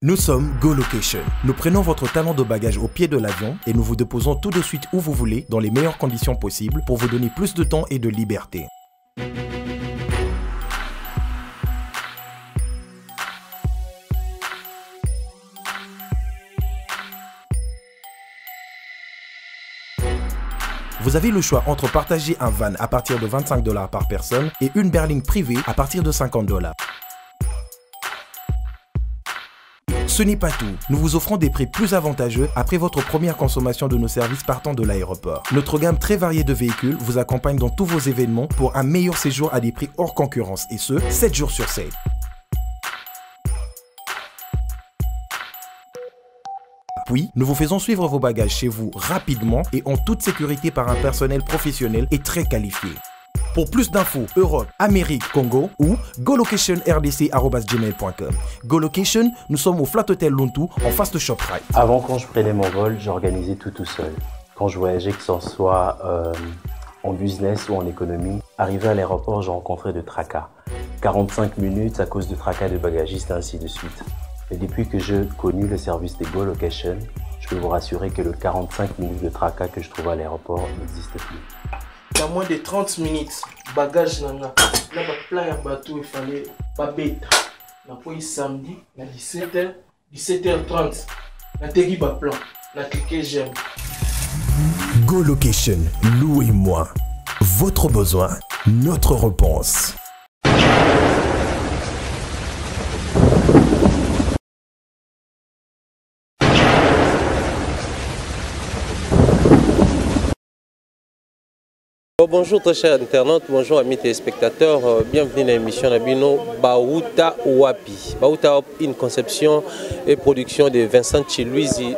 Nous sommes GoLocation. Nous prenons votre talon de bagage au pied de l'avion et nous vous déposons tout de suite où vous voulez, dans les meilleures conditions possibles, pour vous donner plus de temps et de liberté. Vous avez le choix entre partager un van à partir de 25 $ par personne et une berline privée à partir de 50 $. Ce n'est pas tout, nous vous offrons des prix plus avantageux après votre première consommation de nos services partant de l'aéroport. Notre gamme très variée de véhicules vous accompagne dans tous vos événements pour un meilleur séjour à des prix hors concurrence et ce, 7 jours sur 7. Puis, nous vous faisons suivre vos bagages chez vous rapidement et en toute sécurité par un personnel professionnel et très qualifié. Pour plus d'infos, Europe, Amérique, Congo ou golocation.rdc@gmail.com. GoLocation, nous sommes au Flat Hotel Lontu en face de ShopRite. Avant, quand je prenais mon vol, j'organisais tout seul. Quand je voyageais, que ce soit en business ou en économie, arrivé à l'aéroport, je rencontrais de tracas. 45 minutes à cause de tracas de bagagistes, ainsi de suite. Et depuis que j'ai connu le service de GoLocation, je peux vous rassurer que le 45 minutes de tracas que je trouve à l'aéroport n'existe plus. Il y a moins de 30 minutes, bagage nanga. Là, plein de bateau, il fallait pas bête. On a pris samedi, à 17h30. On a tegui ba plan, on a cliqué j'aime. GoLocation, louez-moi. Votre besoin, notre réponse. Bonjour très chers internautes, bonjour amis téléspectateurs, bienvenue dans l'émission Nabino Bauta Wapi. Bauta Wapi, une conception et production de Vincent Chiluizi,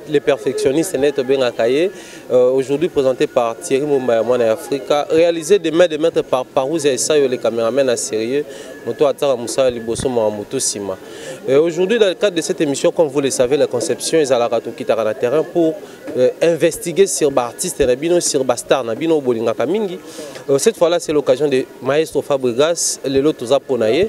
les perfectionnistes net bien accueillis. Aujourd'hui présenté par Thierry Moumbaya Mwana Africa, réalisé de main de maître par Parouze Essayo, les caméramans à sérieux, Moto Atara Moussa Liboso Mohamoto Sima. Aujourd'hui, dans le cadre de cette émission, comme vous le savez, la conception est à la rato qui na terrain pour investiguer sur l'artiste Nabino, sur Bastar Nabino Bolinga Kamingi. Cette fois-là, c'est l'occasion de Maestro Fabregas, le loto Zaponaye,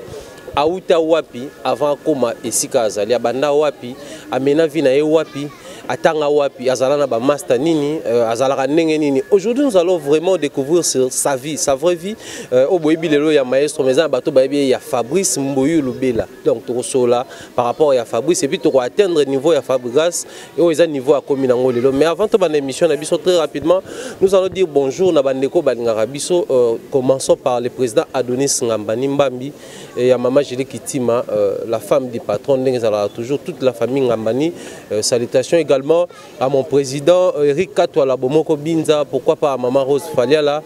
Aouta Wapi, avant Koma et Sikaza, Liabanda Wapi, Amena Vinae Wapi. Atanga wapi, azalana ba master nini, azalaka nenge nini. Aujourd'hui, nous allons vraiment découvrir sur sa vie, sa vraie vie. Au boyebi lelo ya maestro, mais bateau bayebi ya Fabrice Mboyu Lubela. Donc tout là par rapport à Fabrice et puis tu vas atteindre le niveau ya Fabregas et au niveau à Kominango lelo. Mais avant de ban émission na biso très rapidement, nous allons dire bonjour na bandeko balingara biso. Commençons par le président Adonis Ngambani Mbambi et ya maman Julie Kitima, la femme du patron Ndengezala, toujours toute la famille Ngambani. Salutations également à mon président Eric Katwala Bomoko Binza, pourquoi pas à maman Rose Faliala,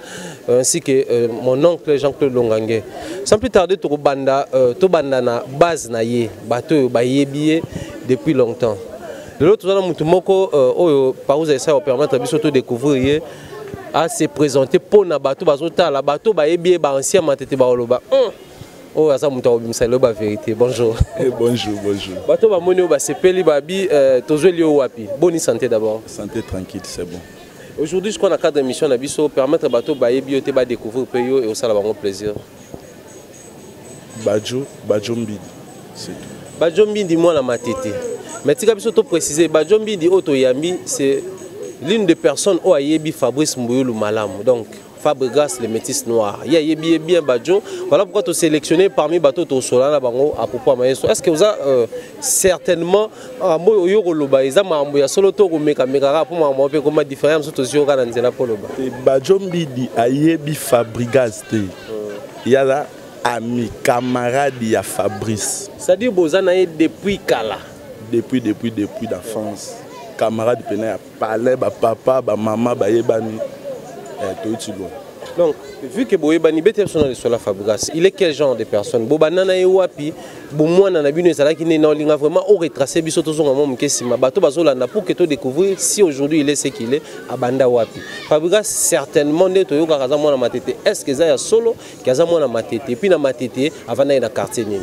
ainsi que mon oncle Jean-Claude Longangue. Sans plus tarder, to banda na base na ye, bateau bayebiye depuis longtemps. De l'autre côté, mutumoko Parouze Essayo permettre de découvrir à se présenter pour na bateau bazota la bateau bayebiye ba ancien matete ba oloba. Oh, ça m'a la vérité. Bonjour. Bonjour, bonjour. Bateau ba moni ba sepeli babi tozeli o wapi. Bonne santé d'abord. Santé tranquille, c'est bon. Aujourd'hui, je crois dans cadre d'émission na biso permettre bateau ba yebi te ba découvrir pays et au sala ba plaisir. Badjo Mbidi. C'est tout. Badjo Mbidi moi la matete. Mais tika biso to préciser Badjo Mbidi auto yambi c'est l'une des personnes au ayebi Fabrice Mbouyulu Malamu. Donc Fabregas, les métis noirs. Il y a bien Badjo. Voilà pourquoi tu as sélectionné parmi bateaux au Solana à propos de Maestro. Est-ce que vous avez certainement un mot au Yoroba, ils ont un solo tour ou mécamera pour moi comme différence sur les Yoranzela Poloba. Badjo Mbidi a yebi Fabregas. Il y a là ami, camarade, il y a Fabrice. C'est-à-dire que vous avez depuis Kala. Depuis d'enfance. Camarade, il y a parlé, papa, maman, yebani. Donc, vu que Boyebani Bete sur la Fabregas, il est quel genre de personne? Bobanana et Wapi, Boumouan Nabino Zala qui n'est vraiment au retracé Bissotozo Mokesima, Bato Bazolanda pour que tu découvrir si aujourd'hui il est ce qu'il est à Banda Wapi. Fabregas certainement n'est Toyo Karazamon à Matete. Est-ce que Zaya solo Kazamon à Matete, puis na Matete avant d'aller dans le quartier Nini?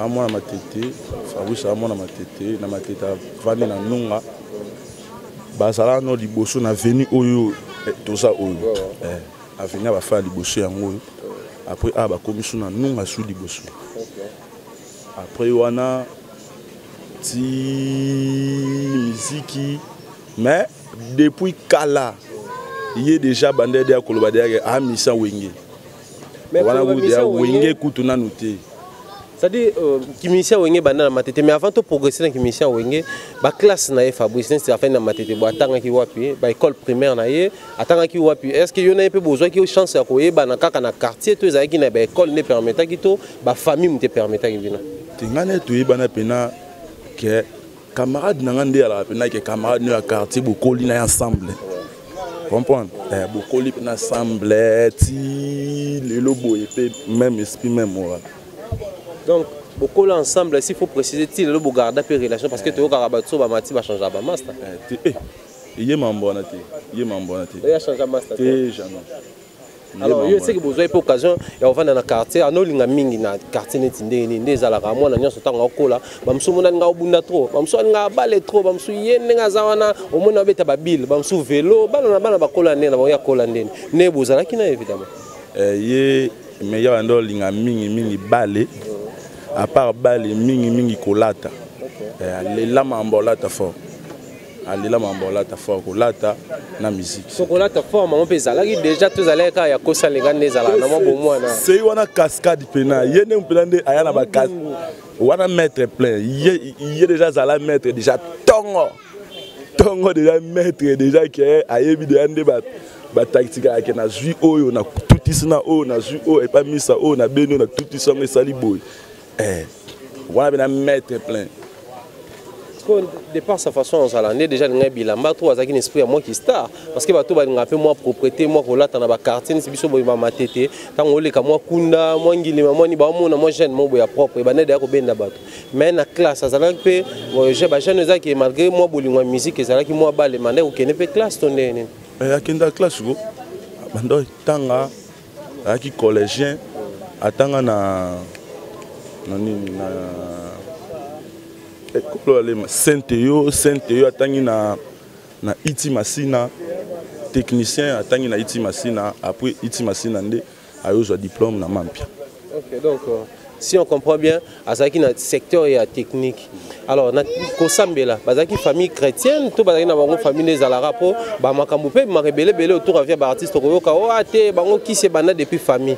À moi à Matete, Fabrice à moi à Matete, na Matete à Vani na Nunga. Basala no liboso na venu oyo tout ça oyo avenir va faire liboso yango après ba commission na nunga sous liboso après wana ti musique mais depuis kala il est déjà bandé de koloba de a mission wenge wana ko wenge kutuna noté c'est-à-dire kimisien wenge banda na matete mais avant de progresser dans kimisien wenge ba classe na Fabrice c'est afin na matete bo atanga ki wapi ba école primaire na ye atanga ki wapi est-ce que yo na pe besoin ki chance ya koyeba na kaka na quartier to ezaki na ba école ne permettra ki to ba famille me te permettra ki bina tingane to yeba pena que camarade na ngande ala pena que camarade no ya quartier bokoli na ensemble comprendre bokoli na ensemble ti le lobo et même esprit même moi. Donc, beaucoup ensemble, s'il faut préciser, il faut garder la relation parce que tu as changé de master. Il est membre. Il a changé de master. Alors, je sais que vous avez l'occasion, et on va dans le quartier, on a un quartier des Alaramo, on a un cola, on a trop, on a balé trop, on a un bil, on a vélo, on a un cola, on a un cola. Ne vous avez évidemment. Mais il y a un linga mingi balé. À part balé mingi kolata. Les lames en bolata fort. Les lames en bolata fort kolata na musique. So kolata fort mais on peut ça là déjà tous allez quand il y a cosa les gars les ala na bon moi na. C'est wana cascade pena. Yene mpelande ayana ba cas. Wana mettre plein. Il déjà zala mettre déjà tongo déjà mettre déjà que ayebi de ande ba tactique à na jui oyo na tout isina o na jui o et pas misa o na beno na tout isina mais sali boy voilà bien mettre plein de par sa façon on s'allait déjà dans bilamba trop azaki un esprit à moi qui star parce que bato ba ngape moi propriété moi kolata na ba quartier c'est biso boy ba matete tant on le ka moi kunda moi ngili moi ni ba mona moi jeune moi boya propre ba ne da ko benda bato mais na classe azalaki pe je ba jeune ezaki malgré moi bolingwa musique ezalaki moi ba le mande ko kene pe classe tonne akenda classe go bando tanga aki collégien atanga na nini na école Saint-Théo atangi na Iti Masina technicien atangi na Iti Masina après Iti Masina ndé ayo diplôme na Mampia. OK donc si on comprend bien azaki na secteur et technique alors na kosambela bazaki famille chrétienne to bazaki na bango famille des alarapo ba makambu pe marebele bele autour avia ba artiste koyoka o ate bango qui se bana depuis famille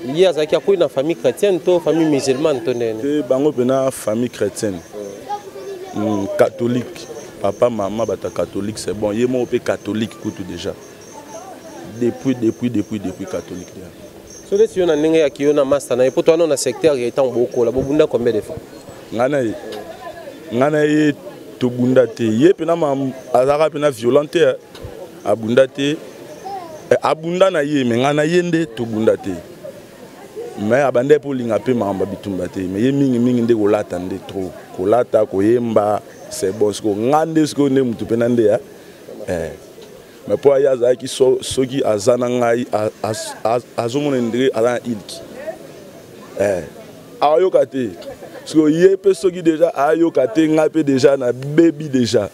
il y a azaki ko na famille chrétienne to famille musulmane to nene bango pena famille chrétienne catholique papa maman bata catholique c'est bon yé mo pe catholique tout déjà depuis catholique déjà. So les tu n'as pas qui na master na pour toi non na secteur qui est en beaucoup la bunda combien de fois ngana ye to bunda te ye pena ma azara pena violente abunda te abunda na ye mais ngana yende to bunda te mais abande pour linga pe mamba bitumba te mais ye mingi nde kolata nde trop kolata koyemba c'est bon ce ko ngande ce ko ne mutu pena nde ya mais pour aya za ki soki azana ngai azomona ndire ala ilki ayo kate parce que yé pe soki déjà ayo kate ngape déjà na baby déjà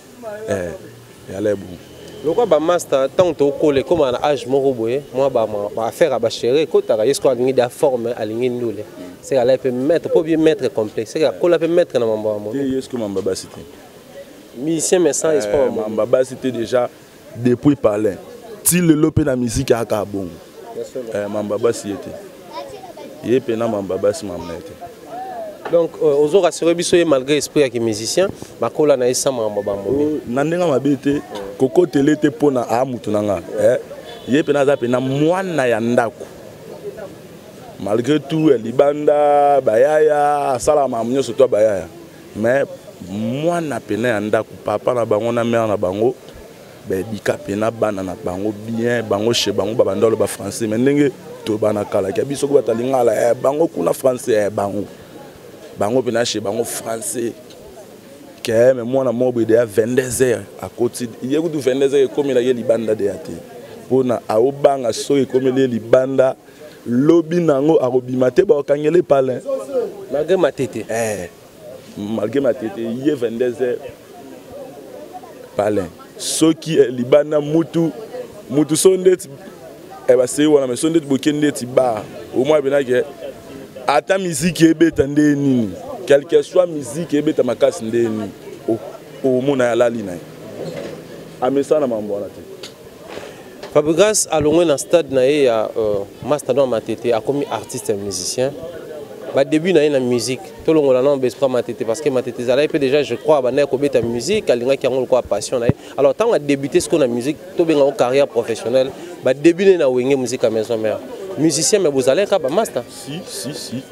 yale bon loko ba master tant to coller comme un âge moko boye moi ba affaire ba chérer ko ta est-ce qu'on a des forme aligné ndule c'est là peut mettre pour bien mettre complet c'est là ko la peut mettre na mamba mo est-ce que mamba ba cité musicien mais sans espoir mamba ba cité déjà depuis parler ti le lopé na musique aka bon mamba ba cité yé pena mamba ba si mamba été donc aux autres rassurer biso malgré esprit qui musicien bakola na esa mamba ba mo na ndenga mabete koko tele te pona amutu nanga yé pena za pena mwana ya ndako malgré tout libanda bayaya sala mamnyo surtout bayaya mais mwana pena ya ndako papa na bango na mère na bango be bika pena bana na bango bien bango chez bango ba bandolo ba français mais ndenge to bana kala ki biso ko batalingala bango kuna français bango pena chez bango français que mais moi na mobo de 22h à côté il y a 22h comme la libanda de ate pona aobanga so comme le libanda lobi nango arobimate ba kangele palin malgré matete malgré matete il y a 22h palin ce qui est libana mutu sondet ba se wana mais sondet bokende ti ba au moins bena que ata musique ebeta nde nini quelle que soit musique et beta makasi ndeni au mona ya lali na amesa na mambo na te Fabregas alongwe na stade na ye ya Mastadon Matete a comme artiste et musicien. Bah début na la musique, tout le monde a besoin de Matete parce que Matete Zala peut déjà je crois bah na la musique, alinga qui a quoi passion. Alors tant a débuté ce qu'on a musique, tout bien en carrière professionnelle, bah début na wenge musique à maison mère. Musicien mais vous allez pas master. Si.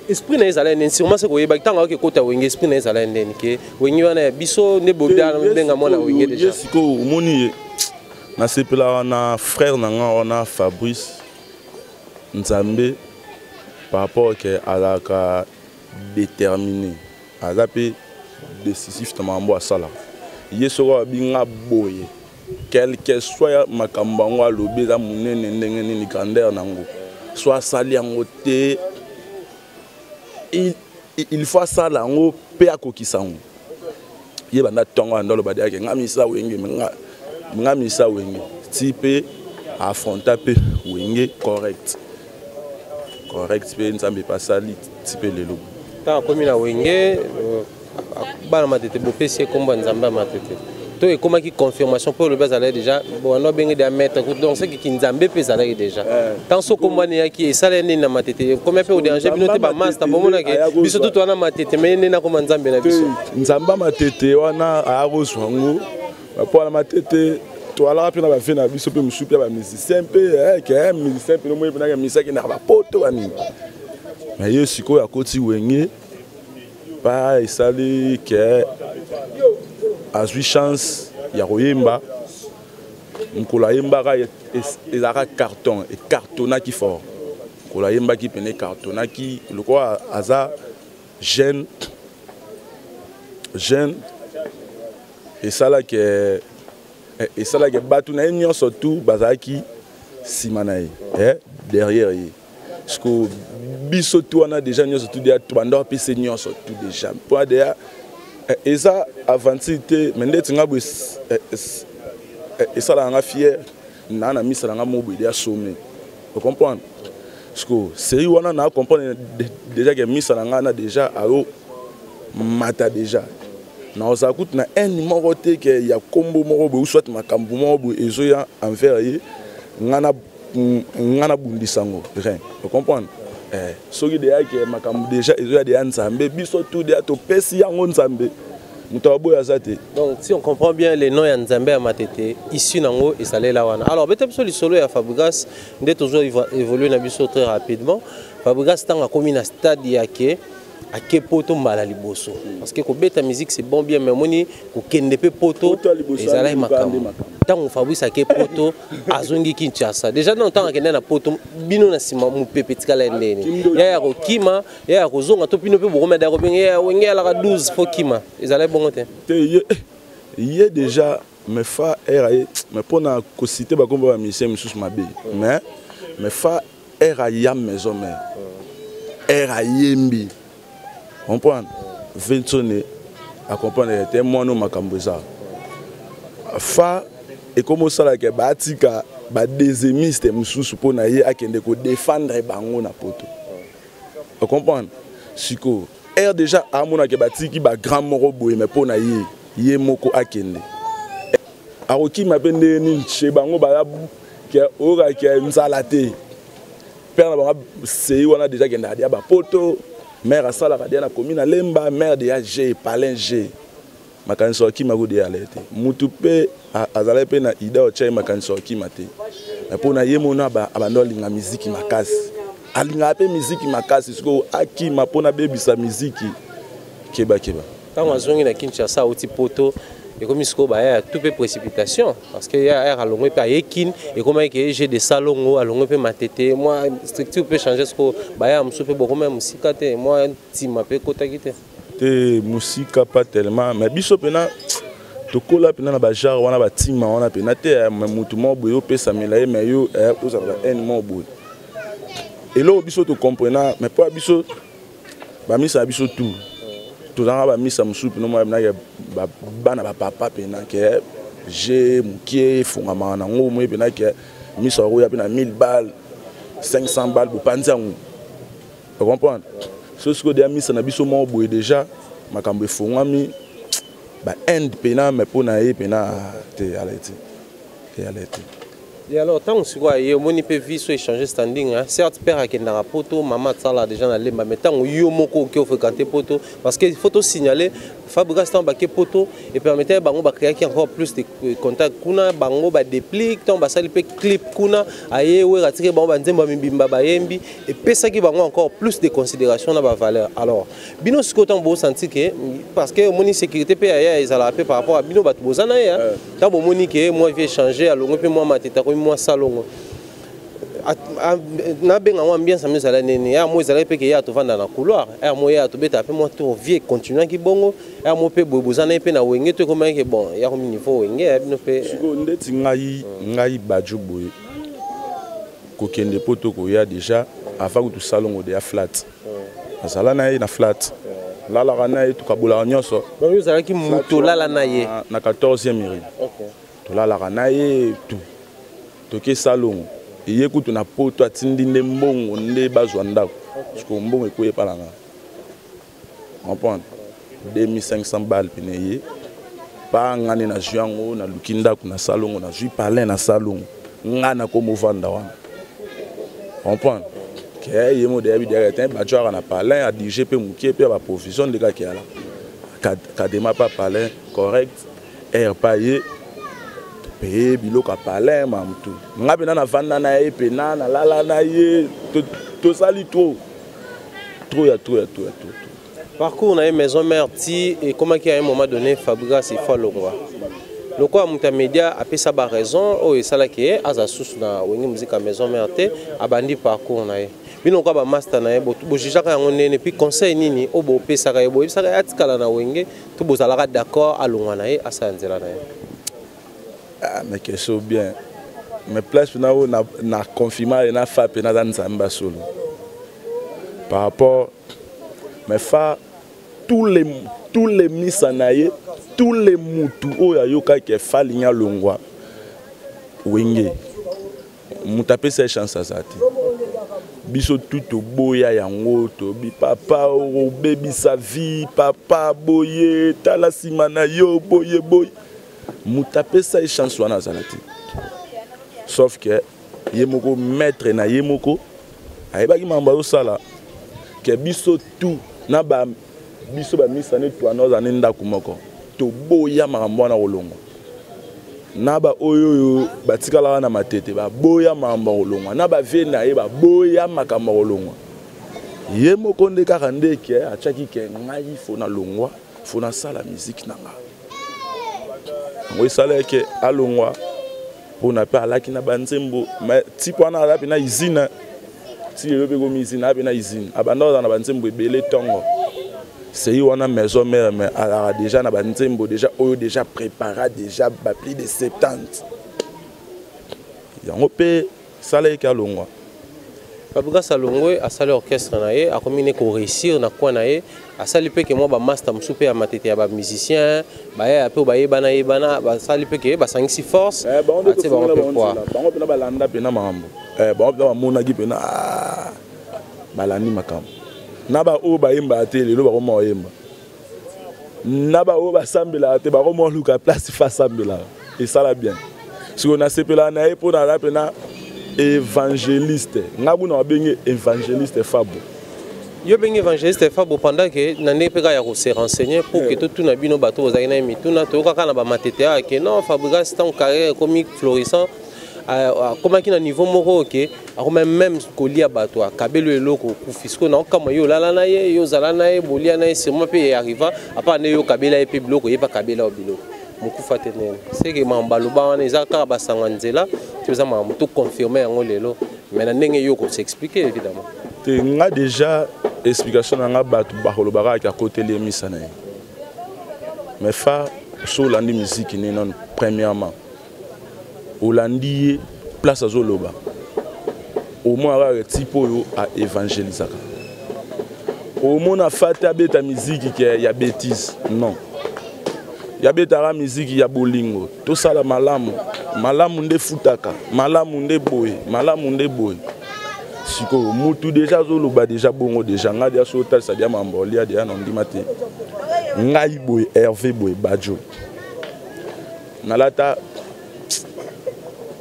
Esprit na Zala nen sûrement c'est que bah tant que côté wenge esprit na Zala nen que wenge wana biso ne bobia benga mona wenge déjà. Siko moni na sepela na frère nanga on Fabrice Nzambe par rapport à la déterminé à la décisif de mambo à sala il sera bien boye quel que soit ma kambango lobe za munene ndenge ni grandeur nango soit sali en côté il faut ça là ngo pe akokisango ye banda tongo ndolo badia ke ngamisa wenge ngamisa wenge type affronter pe wenge correct pe nzambe pasali type lelo ta komi na wenge bana Matete bopesi komba nzamba Matete to e koma ki confirmation pour le bazala déjà bon no bengi de mettre donc c'est qui nzambe pe zala déjà tant so komba ne yaki sala ne na Matete comme pe au danger binote ba master bomona ke biso tout wana Matete mais ne na koma nzambe na biso nzamba Matete wana a rozwango pour la Matete toala pe na ba fina biso pe musupi ba musicien pe que musicien pe no mo pe na musicien ki na ba poto ani mais yo siko ya koti wenge pa isali que a eu chance ya royemba nkola yemba ka ezaka carton et cartona qui fort nkola yemba ki pene cartona ki le quoi aza jeune et ça là que et ça là que batu na union surtout bazaki simanae derrière yi parce que biso tout on a déjà union surtout dia to bando pese union surtout déjà pour déjà et ça avancité mais ndeti ngabo et ça là nga fier na misa nga mobo dia sommet vous comprenez parce que c'est on a comprendre déjà que misa nga na déjà alo mata déjà na ozakout na un numéro te que ya combo moko ou soit makambu moko ezo ya envers yi ngana bundisango rien vous comprenez soki de yake makambu déjà ezo ya de nzambe biso tout de to pesi yango nzambe mutabo ya zate. Donc si on comprend bien les noms ya nzambe ya Matete ici nango et salé la wana. Alors bete biso li solo ya Fabregas ndé toujours évoluer na biso très rapidement. Fabregas tanga komi na stade yake ake poto mbala liboso parce que ko beta musique c'est bon bien mais moni ko kende pe poto ezala makambo tango Fabrice ake poto azongi Kinshasa déjà non tango kende na poto bino na sima mu pepetika la ndeni ya ko kima ya ko zonga to pino pe bokoma da ko benga ya wenge ala 12 fo kima ezala bon te ye déjà me fa era me pona ko citer ba komba ba musicien mususu mabe mais fa era ya maison mais era yembi comprendre Vincone à comprendre était moi no makamboza fa et comme ça là que batika ba désémiste mususu pona ye akende ko défendre bango na poto vous comprendre siko er déjà amona ke batiki ba grand moro boye mais pona ye moko akende aroki mapende ni chez bango ba ke ora ke nzalate père na bango c'est on a déjà kenda dia ba poto mère à ça la radio na commune lemba mère de G palin G makanso ki magudi alete mutupe azala pe na ida o chai makanso ki mate pour na yemona ba abando linga musique makasi alinga pe musique makasi siko aki mapona bebisa musique keba quand on zongi na Kinshasa oti poto et comme il y a tout peu précipitation parce qu'il y a un allongé par Yekin et comme il j'ai des salons allongé par Matete moi structure peut changer ce que bah me souffle beaucoup même musique moi si m'a peu côté quitter te musique pas tellement mais biso pena to kola pena na ba genre wana ba tima wana pena te mutu mo boyo pesa melaye mais yo pour ça un mo boy et là biso to comprendre mais pas biso ba misa biso tout tout dans ba misa musupu no mo na bana ba papa pena ke j'ai mukie fungama na ngomo pena ke misa ro ya pena 1000 balles 500 balles pour panzango vous comprenez so ce que des amis ça n'a biso mo boy déjà makambo efongami ba end pena mais pour na pena te aleti et alors tant que quoi yo moni peut vie so échanger standing hein certes père qui na poto maman ça déjà na lemba mais tant yo moko qui fréquenter poto parce que photo signaler Fabregas tant baké poto et permettait bango ba créer encore plus de contacts kuna bango ba déplique tant ba sali pe clip kuna aye we ratire bango ba nzemba mbimba ba yembi et pesa ki bango encore plus de considération na ba valeur alors bino ce côté bo senti que parce que moni sécurité pe aya ezala pe par rapport à bino ba bozana ya tant bo moni que moi vais changer alors pe moi mateta ko moi salongo na benga wa ambiance amezala nene ya mo ezala pe ke ya to vanda na couloir ya mo ya to beta pe mo to vie continuer ki bongo ya mo pe bobozana pe na wenge to comment que bon ya comme niveau wenge ya bino pe siko ndeti ngai baju boye ko kende poto ko ya déjà avant que tout salongo de ya flat asala na ye na flat la la na ye to kabola nyonso donc vous allez ki muto la na ye na 14e mairie OK to la la na ye tout to ke salongo et écoute na poto atindi nde mbongo nde bazwa ndako parce que mbongo ekoye pa langa comprendre 2500 balles pene pa ngani na juango na lukinda kuna salongo na jui palin na salongo ngana ko movanda wana comprendre que yemo de abi derrière ba joara na palin a DJ pe mukie pe ba profession de ka kiala kadema pa palin correct air payé paye biloko palin mamtu ngabe na vanda na ye pena na lala na ye to sali trop parcours na maison mère ti et comment qu'il y a un moment donné Fabregas il faut longwa le quoi multimédia a pesa ba raison o esala ke aza sous na wengi musique à maison mère te abandi parcours na ye bino kwa ba master na ye bo jijaka yango nene puis conseil nini o bo pesa ka ye bo pesa ka atikala na wenge to bozalaka d'accord alongwa na ye asa nzela na ye. Ah, mais que c'est bien. Mais place na confirmé na fa pena dans Zamba solo. Par rapport mais fa tous les misanaye, tous les mutu oya yoka ke fa linya longwa. Wenge. Mutape ces chances azati. Biso tout boya yango to bi papa o baby sa vie, papa boye tala simana yo boye boye. Moutape ça chance wana zalati sauf que yemoko maître na yemoko ayeba ki mamba yo sala ke biso tout na ba biso ba misane to anoza nenda kumoko to boya makambo na kolongo na ba oyo batikala na matete ba boya makambo kolongo na ba vie na ye ba boya makambo kolongo yemoko ndeka kande ke achaki ke ngai fo na longwa fo na sala musique nanga. Oui, ça l'est que à l'ongwa pour n'a pas là qui n'a pas nzembo mais si pour na là na usine si le bego usine na na usine abandon na ba nzembo belé tongo c'est y on a maison mère mais alors déjà na ba nzembo déjà préparé déjà plus de 70 yango pe ça l'est qu'à l'ongwa Fabregas Salongwe a sali orchestre na ye a combiné ko réussir na quoi na ye a sali pe ke moi ba master msupe ya matete ya ba musicien ba ya pe ba yebana ba sali pe ke ba sangisi force ba on pe na ba landa pe na mambo ba on pe na mona gi pe na balandi makambo na ba o ba yemba te lelo ba ko mo yemba na ba o ba sambela te ba ko mo luka place fa sambela et ça la bien si on a sepela na e pour na la pe na évangéliste ngabuna bengi évangéliste Fabo yo bengi évangéliste Fabo pendant que nande peka ya ko se renseigner pour que tout na bino bato ozaki na mituna to kaka na ba matete ke non Fabregas tant carrière comique florissant comment qui na niveau moko ke ako même kolia bato kabelo eloko ku fisco na kama yo lala na ye yo zala na ye bolia na ye sûrement pe arriva apa ne yo kabela pe biloko ye pa kabela o biloko mokufa tenene c'est que mambaloba wana ezaka basanga nzela tu za mamu tout confirmer yango lelo mais na ndenge yo ko s'expliquer évidemment te nga déjà explication nga batu bakolobaka ka côté les misana mais fa sur la musique ni non premièrement Hollandie place à Zoloba au moins un type à évangéliser au moins a fait ta musique qui y a bêtise non ya betara musique ya bolingo to sala malamu nde futaka malamu nde boy siko mutu déjà zoloba déjà bongo déjà nga dia sota ça dia mambolia dia nondima te ngai boy Hervé boy Badjo nalata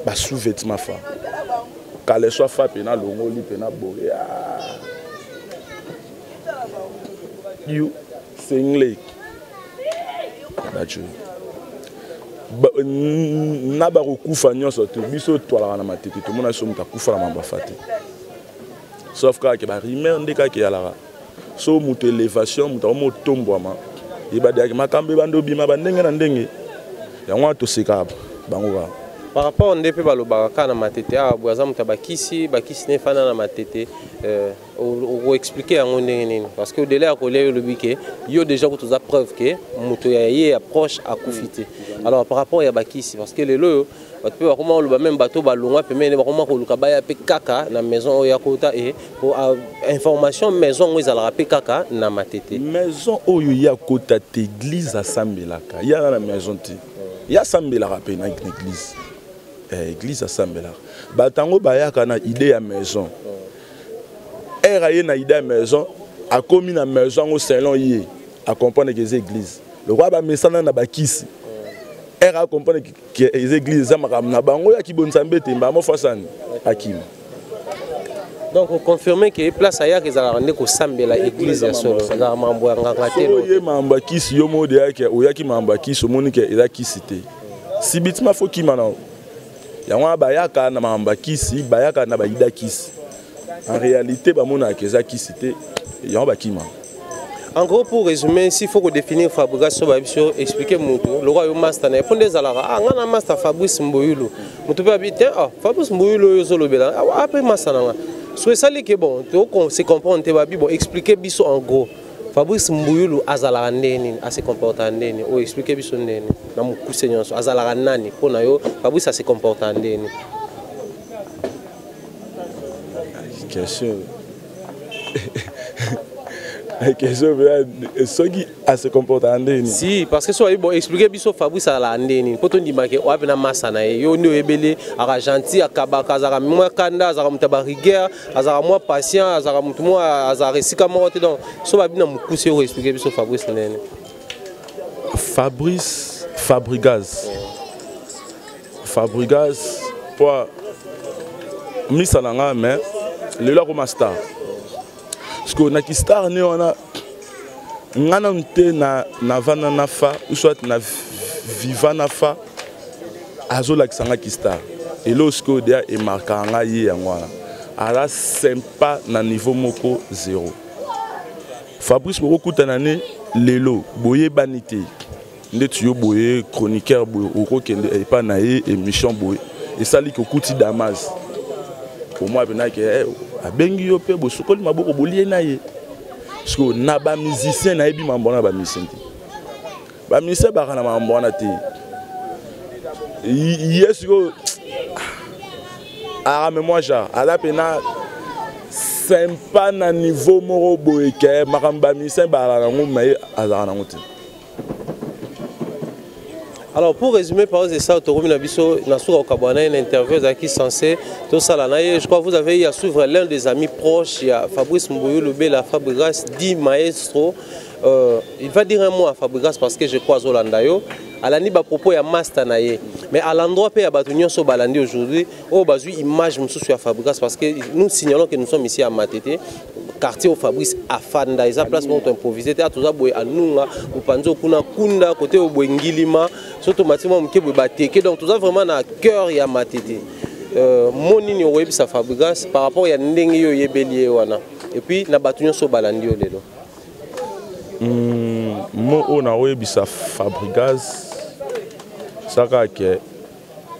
ba sous-vêtement fa kale soit fa pena longo li pena boya you single Badjo na ba kokufa nyonso to biso toala na matete to mona so muta kufa na mamba fate sauf que ba rimer ndeka ke yalara so mutu élévation muta mo tombwama e ba dia makambe bando bima ba ndenge na ndenge yango to seka bango ba par rapport ndepe balobaka na matete a bwaza muta bakisi ne fana na matete ou expliquer yango ndenge nini parce que au-delà ko le lobike yo déjà ko toza preuve que mutu ya ye approche à kufite alors par rapport ya bakisi parce que lelo bato pe bakoma loba même bato balongwa pemene bakoma ko luka baya pe kaka na maison oya kota et pour information maison ngo ezala pe kaka na matete maison oyo ya kota te église asambelaka ya na maison te ya sambelaka pe na église église asambelaka batango bayaka na idée ya maison eraye na idée ya maison a commis na maison au selon yé à comprendre que les églises le roi ba mesana na bakisi era comprendre que les églises na bango ya kibonsambe te mbamo fasani akima donc on confirme que place aya que za rende ko sambela église ya solo za mambo nganga te lo ye mamba kisi yo mode yake oyaki mamba kisi omoni ke eza kisi te sibitima fo kimana yango bayaka na mamba kisi bayaka na baida kisi en réalité bamona ke eza kisi te yango bakima. En gros, pour résumer, s'il faut définir Fabrice Sobabiso, expliquer Moutou, le roi master n'a pas des alara. Ah, on a master Fabrice Mboyulo. Moutou peut habiter. Ah, Fabrice Mboyulo yozolo bela. Ah, après master nanga. Soit ça li que bon, donc on se comprend te babi bon expliquer biso en gros. Fabrice Mboyulo azala ndeni, a se comporter ndeni. Ou expliquer biso ndeni. Na mukuse nyonso azala nani pona yo Fabrice se comporter ndeni. Question. Se comporte si parce que soit bon expliquer biso Fabrice à la ndeni poto ndima ke wa bena masana yo ni ebele aka gentil akabaka azaka moi kanda azaka mutaba rigueur azaka moi patient azaka mutu moi azaka resika mote donc so ba bina mukuse yo expliquer biso Fabrice ndeni Fabrice pour misananga mais le la master parce que na kistar ne on a ngana mte na vana nafa ou soit na viva nafa azola kisanga kistar et lorsque dia e markanga ye ngwana ala sympa na niveau moko 0 Fabrice beaucoup tanane lelo boye banité ndetu yo boye chroniqueur boye okokende e pa na ye émission boye et ça li ko kuti damas pour moi bena ke abengi yo pe bo sokoli maboko bolie na ye parce que na ba musicien na yebi mambona ba musicien te ba musicien ba kana mambona te yesko ah mais moi ja ala pena sympa na niveau moro boye ke makamba musicien ba la ngo mai azana ngote. Alors pour résumer par exemple ça Toromi Nabiso Nasura Okabwana une interview qui censé tout ça là je crois que vous avez eu à suivre l'un des amis proches il y a Fabrice Mboyulo la Fabrice dit maestro il va dire un mot à Fabrice parce que je crois Zolandayo à la niba propos ya master naie mais à l'endroit pe ya batunyo so balandi aujourd'hui au bazui image mususu ya Fabrice parce que nous signalons que nous sommes ici à Matete quartier au Fabrice afanda eza place pour improviser te atoza boye anunga upanzo kuna kunda côté au Bwengilima surtout matima mkebwe bateke donc toza vraiment na cœur ya Matete monini oyebi sa Fabrice par rapport ya ndenge yo yebeli wana et puis na batunyo so balandi lelo mo ona oyebi sa Fabrice saka ke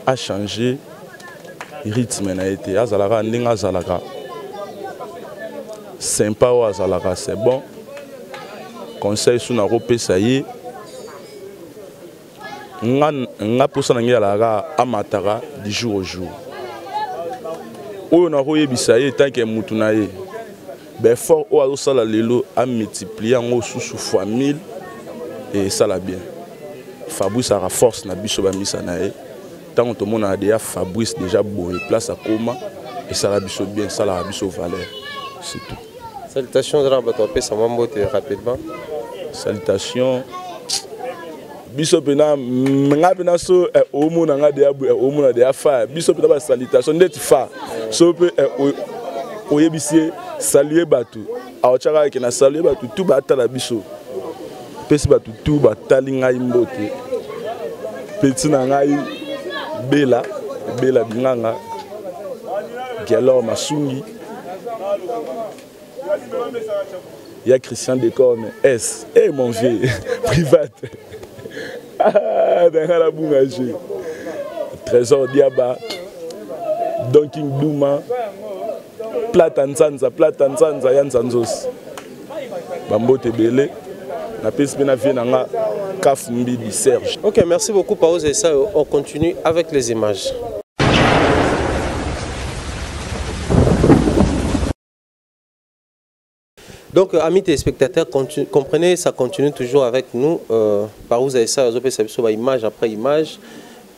a changé rythme na été azalaka ndinga azalaka sympa ou azalaka c'est bon conseil sous na repesa ye nga posa na ngia la amatara du jour au jour oyo na oyebisa ye tant que mutu na ye ben fort o azosala lelo a multiplier ngo sous fois 1000 et ça la bien Fabrice a force na biso ba misa na ye tant to mona déjà Fabrice déjà boye place à coma et ça la biso bien, ça la biso valeur. C'est tout. Salutations à Bato ça m'a monté rapidement. Salutations. Biso pena nga pena so omo na nga de abu omo na de afa biso pena ba salutation ndeti fa so pe oyebisi saluer batu aochaka ke na saluer batu tout ba tala biso pesi batu tout ba tali ngai mbote petit na ngai bela binganga Gialor Masungi il y a Christian Decorne S et mon vieux private. Ah, dans la boungage. Trésor Diaba, Donking Douma, Platanzanza, Yanzanzos. Bambo Tebele, la piste Benavina, Kafumbi du Serge. Ok, merci beaucoup, Paoz. Et ça, on continue avec les images. Donc, amis téléspectateurs, comprenez, ça continue toujours avec nous. Par où vous avez ça, image après image.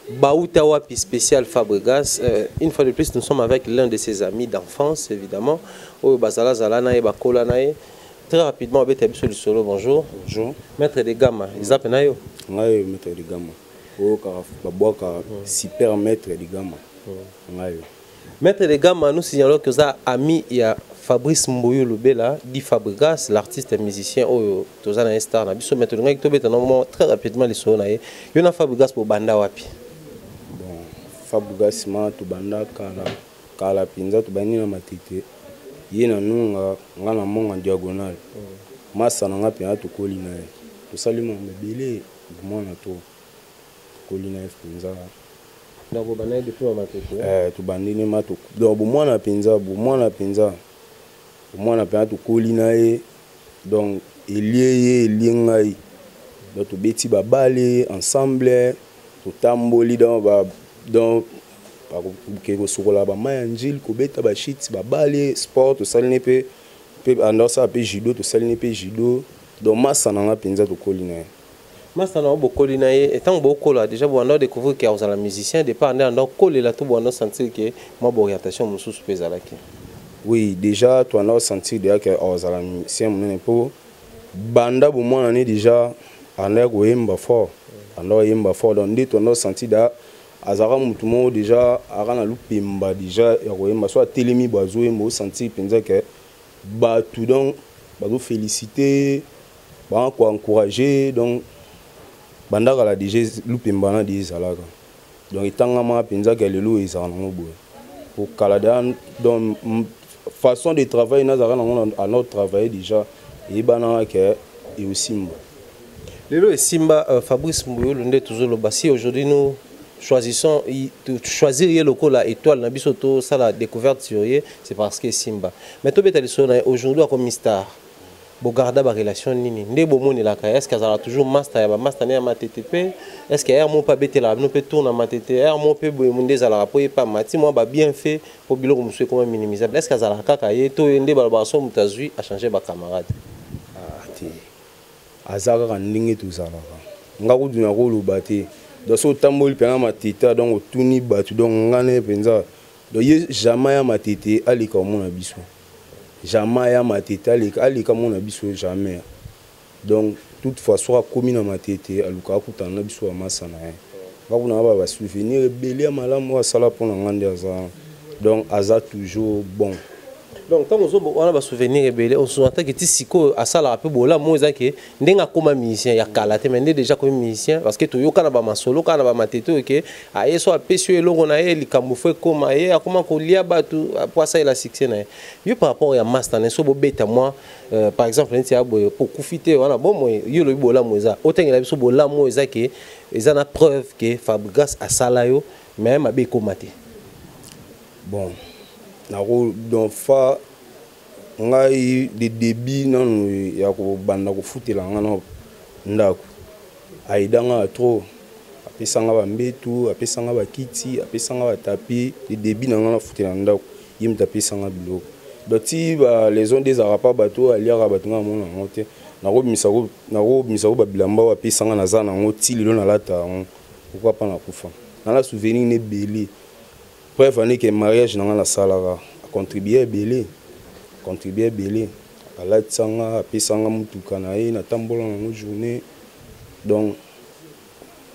Bauta Wapi spécial Fabregas. Une fois de plus, nous sommes avec l'un de ses amis d'enfance, évidemment. Bazala Zalana Bakola Nae. Très rapidement, le solo, bonjour. Bonjour. Maître de Gamma, Isaac Nayo. Oui, maître de Gamma. Super maître de Gamma. Maître de Gamma, nous signalons que ça ami il y a Fabrice Mbouyou Lubela, dit Fabregas, l'artiste et musicien, Tozana est star. Nabiso maître de Gamma, très rapidement les solo Nae. Il y a Fabregas pour Banda Wapi. Bon, Fabregas ma to Banda kala pinza to bani na matete. Yena nunga ngana monga diagonal. Masa na nga pena to kolina. To salima mebele mona to kolina pinza. Donc vous banez depuis ma matete. To bandine ma to. Donc mona pinza, mona pinza. Mona pena to kolina e. Donc eliengai. Donc to beti babale ensemble to tamboli dans ko sokola ba mayanjil ko beta ba shit ba bale sport to saline pe andosa pe judo to saline pe judo donc massa na penza to kolina massa na bo kolina et tant bo kola déjà bo ando découvrir que vous la musicien départ ando coller la tout bo ando sentir que moi bo orientation mususu pesa laki oui déjà to ando sentir déjà que vous la musicien mon po banda bo moi na déjà ando ko yemba fort donc dès to ando sentir da azara mutumo déjà arana lupimba déjà yakoyemba soit telemi bazo mo sentir penza que ba tout donc bazo féliciter ba ko encourager donc bandaka la déjà lupimba na di zalaka donc itanga ma penza que lelo ezana ngobo pour kalada donc façon de travail na zara na notre travail déjà et bana que et aussi mba lelo et simba Fabrice Mbouyou Lunde toujours le bassi aujourd'hui nous choisissons de choisir le col à étoile na bisoto ça la découverte sur c'est parce que Simba mais to beta le aujourd'hui comme star bo garda ba relation nini ndé bo moni la ka est-ce que ça toujours master ba master na ma TTP est-ce que mon pas beta la no peut tourner ma TTP mon peut bo monde za la po pas mati moi ba bien fait pour biloko monsieur comment minimisable est-ce que ça la ka ye to ndé ba ba so mutazui a changer ba camarade ti azaka ka ndingi tout ça la ngaku duna ko lo baté donc so tamboli pena matete donc tuni batu donc ngane penza donc jamais ya matete alika mona biso jamais ya matete alika mona biso jamais donc toutefois soit commis na matete aluka kutana biso ya masana bakuna ba souvenir belé malamu sala pona ngande aza donc aza toujours bon. Donc quand on a des souvenirs belé on se entend que ti siko asala peu bola moza ke ndenga koma musicien ya kalate mais déjà comme musicien parce que to yo kana ba masolo kana ba mateto ke aye so apesio elongo na ye likambo fe koma ye akoma ko lia batu pour ça il a succès na yo par rapport ya master ne so bo beta moi par exemple nti ya boy pour kufite wana bon moi yo lo bola moza otengela biso bola moza ke ezana preuve que Fabregas asala yo même abe komate bon donc fa ngai de débit non ya ko banda ko futela ngana ndako aidanga trop apesanga ba mbetu apesanga ba kiti apesanga ba tapi de débit ngana futela ndako yimta pesanga biloko donc ti ba les ondes des arapa bato aliara bato ngana mona ngote nako misako ba bilamba wa pesanga na zana ngo ti lilo na lata pourquoi pas na kufa na la souvenir ne belé preuve ane ke mariage nanga na salaka contribuer belé alatisanga apesanga mutuka na ye natambola nango journée donc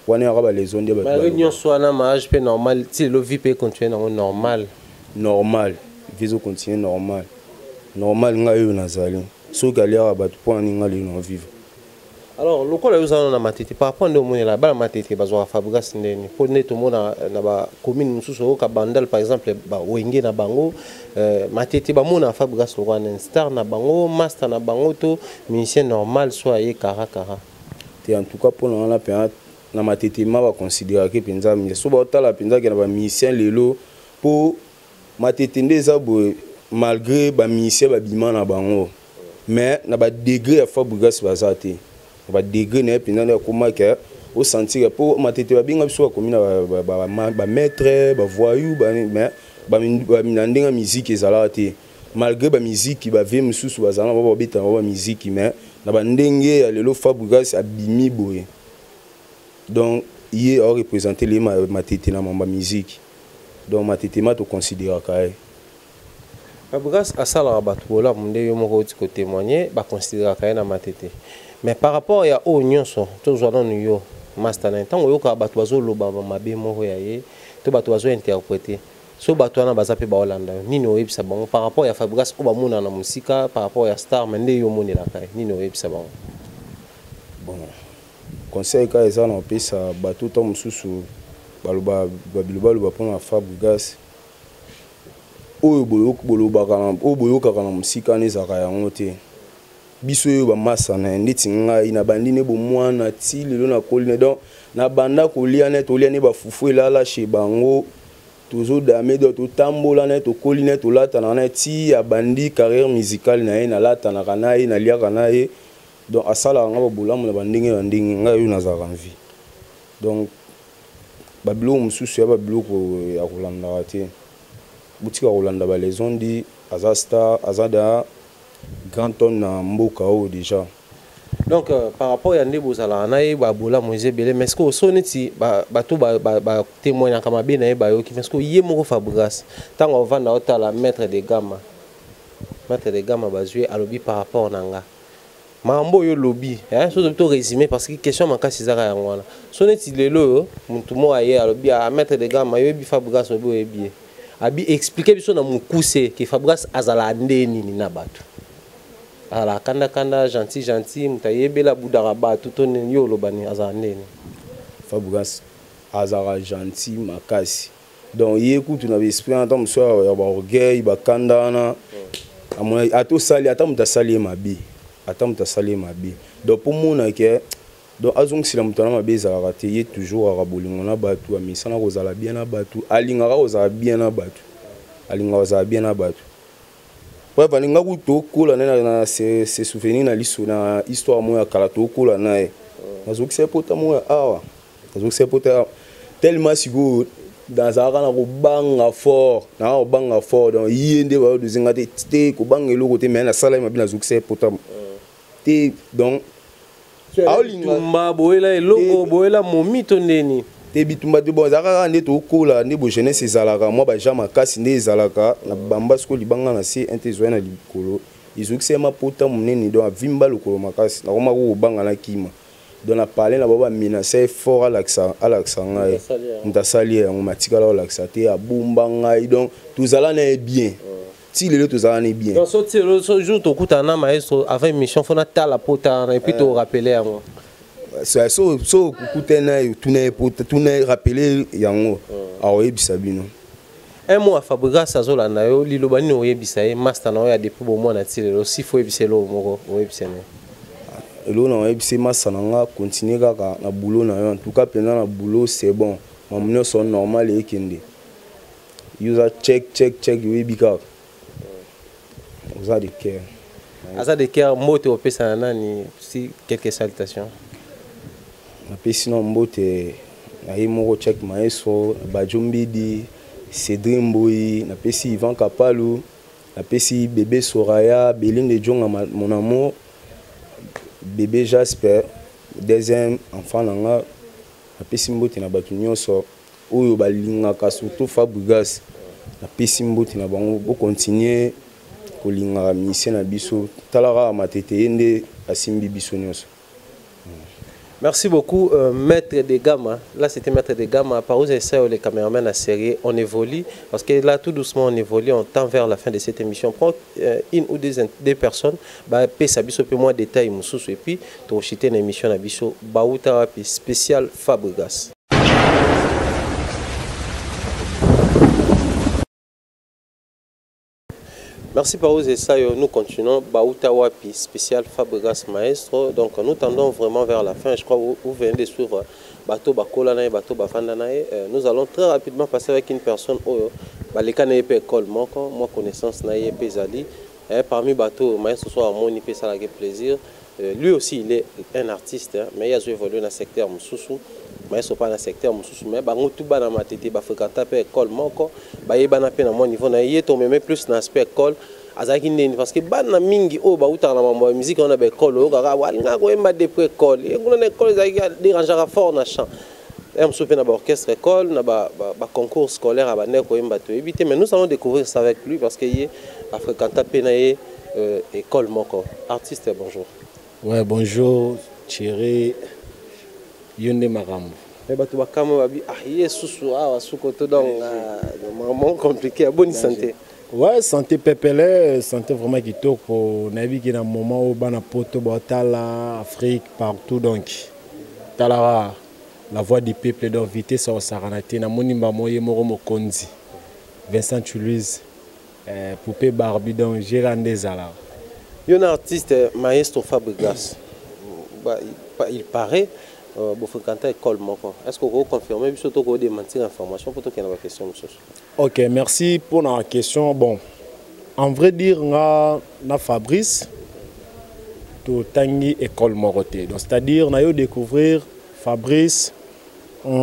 wana yaka baleson nde malgré nyonso wana mariage mpe normal ti lelo vie mpe continue nango normal vie continue normal ngai oyo nazali soki aliaka bato mpo ani ngai lelo na vivre. Alors lokola yozana na matete par rapport nde omonela bana matete bazwaka Fabregas ndeni mpo nde tomona na bacommune mosusu oyoka bandal par exemple wenge na bango matete bamona Fabregas lokola na star na bango master na bango to musicien normal so aye kara te en tout cas mpona wana mpenza na matete ma baconsidérake mpenza musicien so baotala mpenza ke na bamusicien lelo mpo matete nde eza boye malgré bamusicien babima na bango mais na badegré ya Fabregas baza te ba degré na pinana ya komaka au sentir pour matete babinga biso komi na ba maître ba voyou ba minandinga musique ezala te malgré ba musique ba vie mususu bazana ba beta ba musique mais na ba ndenge ya lelo Fabregas abimi boye donc il a représenté les matete na mamba musique donc matete ma to considérer ka Fabregas asala bato bola munde yo moko ti ko témoigner ba considérer ka na matete. Mais par rapport à Onyonso, tous les gens master na tant oyoka bato bazoloba mabe moko ya ye to bato bazo interpréter so bato na bazape ba Hollande nini oyebisa bango par rapport à Fabregas ko bamona na musika par rapport à star mende yo monela kai nini oyebisa bango. Bon conseil ka eza na pesa bato to mususu baloba pona Fabregas oyo boyoka kana musika nezaka yango te biso yo ba masa na ndeti ngai na bandine bo mwana ti lelo na koline donc na banda kolia net olia ne ba fufu elala chez bango tozo dame do to tambola net to koline to lata na ti ya bandi carrière musicale na ye na lata na kana ye na lia kana ye donc asala nga ba bolamu na bandinge na ndingi ngai yo nazaka envie donc babilo mususu ya babilo ko ya kolanda te butika kolanda ba les on dit azasta azada grand homme na mboka o déjà donc par rapport à ndebo zala na ye ba bola moise belé mais est-ce que soneti bato ba témoigner kama be na ye ba yo ki parce que ye moko Fabregas tango va na otala maître de gamme bazue alobi par rapport nanga mambo yo lobi so to résumer parce que question makasi zaka yango wana soneti lelo muntu mo aye alobi a maître de gamme yo bi Fabregas obi oyebi abi expliquer biso na mukuse ki Fabregas azala ndeni ni na bato ala kanda gentil mutayebela budara bato to yo lobani azala ndeni Fabregas azala gentil makasi donc yekutu na esprit en tant que ya ba orgueil ba kandana amona ato sali ata mutasali mabi donc pour mona ke donc azong sila mutana mabi ezala te ye toujours ara bolingo na bato amisana kozala bien na bato alingaka kozala bien na bato ouais valinga ku to kola na se souvenir na liso na histoire moya kala to kola na nazokisa pota moya awa tellement sigo dans un rang au banga fort donc yende ba do zinga te ko banga eloko te mais na sala ma bien nazokisa pota te donc alinga boela eloko boela momito ndeni te bitumba de bon zaka nde to kola nde bo jeunesse ezalaka moi ba jama kasi nde ezalaka na bamba sko libanga na se intezoya na likolo izokisa ma pota munene donc avimba lokolo makasi na koma ko banga na kima donc na parler na baba menacer fort alaxa ngai mutasali yango matikala alaxa te abumba ngai donc tozala na bien ti lelo tozala na bien donc so jour to kutana maestro avant émission fona tala pota et puis to rappeler yango so kukutena tuna rappeler yango aoyebisa bino un mot à Fabregas azolanda yo liloba nini oyebisa ye master na oya depuis bo mwana ti lelo si fo yebisa lo moko oyebisa ne elo na oyebisa master na nga continuer kaka na boulot na yo en tout cas pendant na boulot c'est bon mamno son normal ekende user check yoyebi kaka oza de cœur aza de cœur mbote opesa nani si quelques salutations napesi na mbote na ye moko check maestro bajombidi Cédric Mboui napesi Ivan Kapalu napesi bébé Soraya Belinda Djonga mon amour bébé Jasper deuxième enfant nanga napesi mbote na bato nyonso oyo balingaka surtout Fabregas na pesi mbote na bango bo continuer kolinga mission na biso talara matete yende asimbi biso nyonso. Merci beaucoup, Maître de Gama. Là, c'était Maître de Gama. Par où j'essaie les caméramans à série, on évolue. Parce que là, tout doucement, on évolue. On tend vers la fin de cette émission. Prends une ou deux personnes, paye sa biso, peu moins de détails, et puis, tu as une émission à biso, Bauta spécial Fabregas. Merci Paouz et ça, nous continuons. Bauta Wapi, spécial Fabregas Maestro. Donc nous tendons vraiment vers la fin. Je crois que vous venez de suivre Bato Bakolanae, Bato Bafandanae. Nous allons très rapidement passer avec une personne les canaux école, moi connaissance naïe Pesali. Parmi Bato Maestro soit mon IP ça la plaisir. Lui aussi il est un artiste, mais il a évolué dans le secteur Moussoussou. Mais ils sont pas dans le secteur Moussoussou, mais ils tout bas dans ma tête, ils fréquentent pas l'école, ils sont à mon niveau, ils sont même plus dans l'aspect école. Parce que bana mingi o ba uta na mambo musique on a be école o ga walinga ko emba de école et on a école za déranger fort na chant em soupe na ba orchestre école na ba concours scolaire à ba ne ko emba to éviter mais nous allons découvrir ça avec lui parce que il a fréquenté penaye école moko artiste bonjour. Ouais bonjour Thierry Yonde Marambo. Mais bato bakamo babi ah yesusu ah wasukoto donc moment compliqué bonne santé. Ouais, santé pépélé, santé vraiment qui toque pour Nabi qui est dans un moment où on a poto, Tala, Afrique, partout donc. Talara, la voix du peuple donc vitesse au Saranate, na monimba moye moromo konzi. Vincent Toulouse, Poupée Barbie donc Gérandé Zala. Il y a un artiste Maestro Fabregas. Il paraît vous fréquentez l'école. Est-ce que vous confirmez surtout que vous démentir l'information pour qu'il y ait une question? Ok, merci pour la question. Bon, en vrai dire, na Fabrice, tout tangi école Moroté. Donc c'est-à-dire, on a eu découvrir Fabrice, je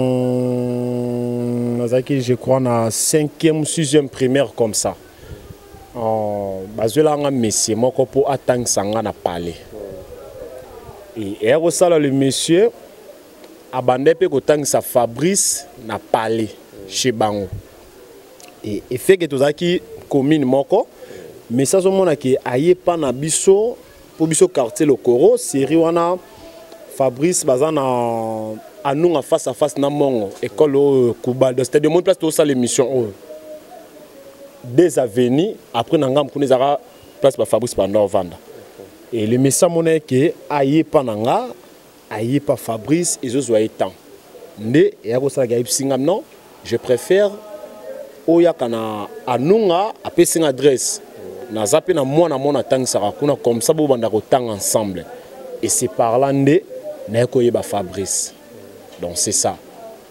crois, na 5e ou 6e primaire comme ça. Basé là, on a monsieur, moi pour attendre ça, on a parlé. Et ça le monsieur. Abandé pe kotang sa Fabrice na parlé chez Bango. Et fait que tout ça qui commune moko mais ça somona ki aye pa na biso pour biso quartier le Koro série wana Fabrice bazana anunga face à face na mongo école Kuba c'est-à-dire mon place tout ça l'émission des avenues après nangam kunezara place ba Fabrice pendant vendre. Et le message moné que aye pa nanga aïe pas Fabrice et je sois temps. Mais et non, je préfère oya kana anunga apé sin adresse. Na zappé na moi na mon attang sarakuna comme ça bo banda ko tang ensemble. Et c'est par là ndé na ko yeba Fabrice. Donc c'est ça.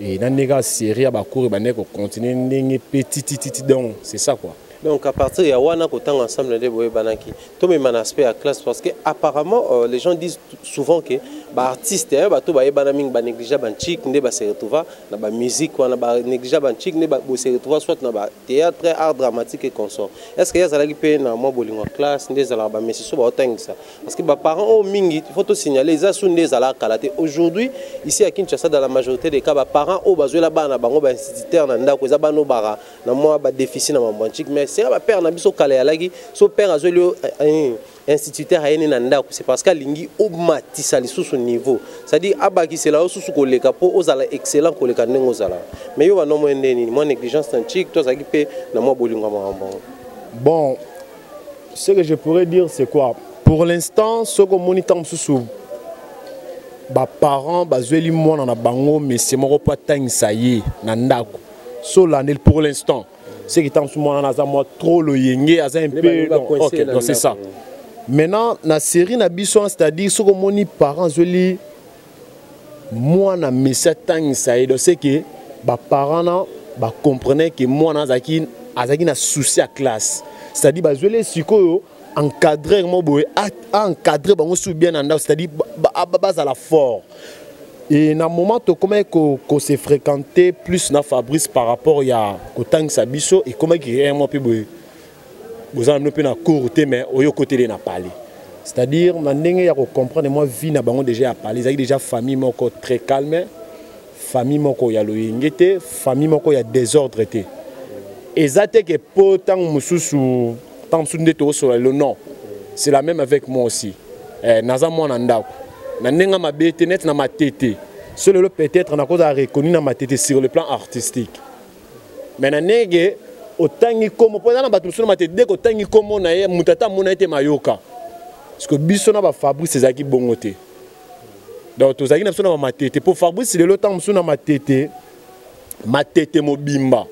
Et na nega série ba cour ba ne ko continuer ndenge petit donc c'est ça quoi. Donc à partir de Yawana, autant ensemble de Boyebanaki, tout le monde aspect à classe parce que apparemment les gens disent souvent que artiste, tout Bayebanaming négligeable en chic, ne se retrouve dans la musique ou dans négligeable en chic, ne se retrouve soit dans le théâtre, art dramatique et consort. Est-ce qu'il y a des gens qui ont en classe, des gens mais c'est souvent autant que ça. Parce que les parents ont mingi, il faut tout signaler, les sont des gens qui aujourd'hui ici à Kinshasa dans la majorité des cas, les parents ont besoin là-bas na bango ba instituteur na ndako za bano bara na moi ba déficit na mambanchik mais c'est un père na biso kala yalagi so père azolio instituteur ayene na ndako c'est parce que lingi omatisa lisusu niveau c'est-à-dire abaki c'est là susu koleka po ozala excellent koleka ndengo zala mais yo bano mwende ni moi négligence tantique to zaki pe na moi bolinga mambo. Bon, ce que je pourrais dire c'est quoi pour l'instant ce que monitam susu ba parents bazweli mwana na bango mais c'est moko pa tangisa ye na ndako so l'année pour l'instant c'est qui tangisa mwana na za moi trop le yenge aza un peu OK donc c'est ça. Maintenant na série na biso c'est-à-dire ce que moni parents zoli mwana messa tangisa ye donc c'est que ba parents na ba comprenait que mwana azaki na souci à classe c'est-à-dire bazweli sikoyo encadrer mo boy encadrer bango sou bien anda c'est-à-dire base à la fort et na moment to comment ko se fréquenter plus na Fabrice par rapport ya ko tang sabiso et comment qui est moi pe boy vous en pe na courte mais au côté na parler c'est-à-dire na ndenge ya ko comprendre moi vie na bango déjà à parler ça déjà famille moko très calme famille moko ya loyengete famille moko ya désordre té Ezate que pourtant mususu tant sunde to so le nom. C'est la même avec moi aussi. Naza mo nanda. Na nenga mabete net na matete. Seul peut-être na cause a reconnu na matete sur le plan artistique. Mais na nege otangi komo pona na batu so na matete dès otangi komo na ye mutata mona ete mayoka. Parce que biso na ba Fabrice ezaki bongote. Donc tozaki na biso na matete pour Fabrice le temps musu na matete mobimba.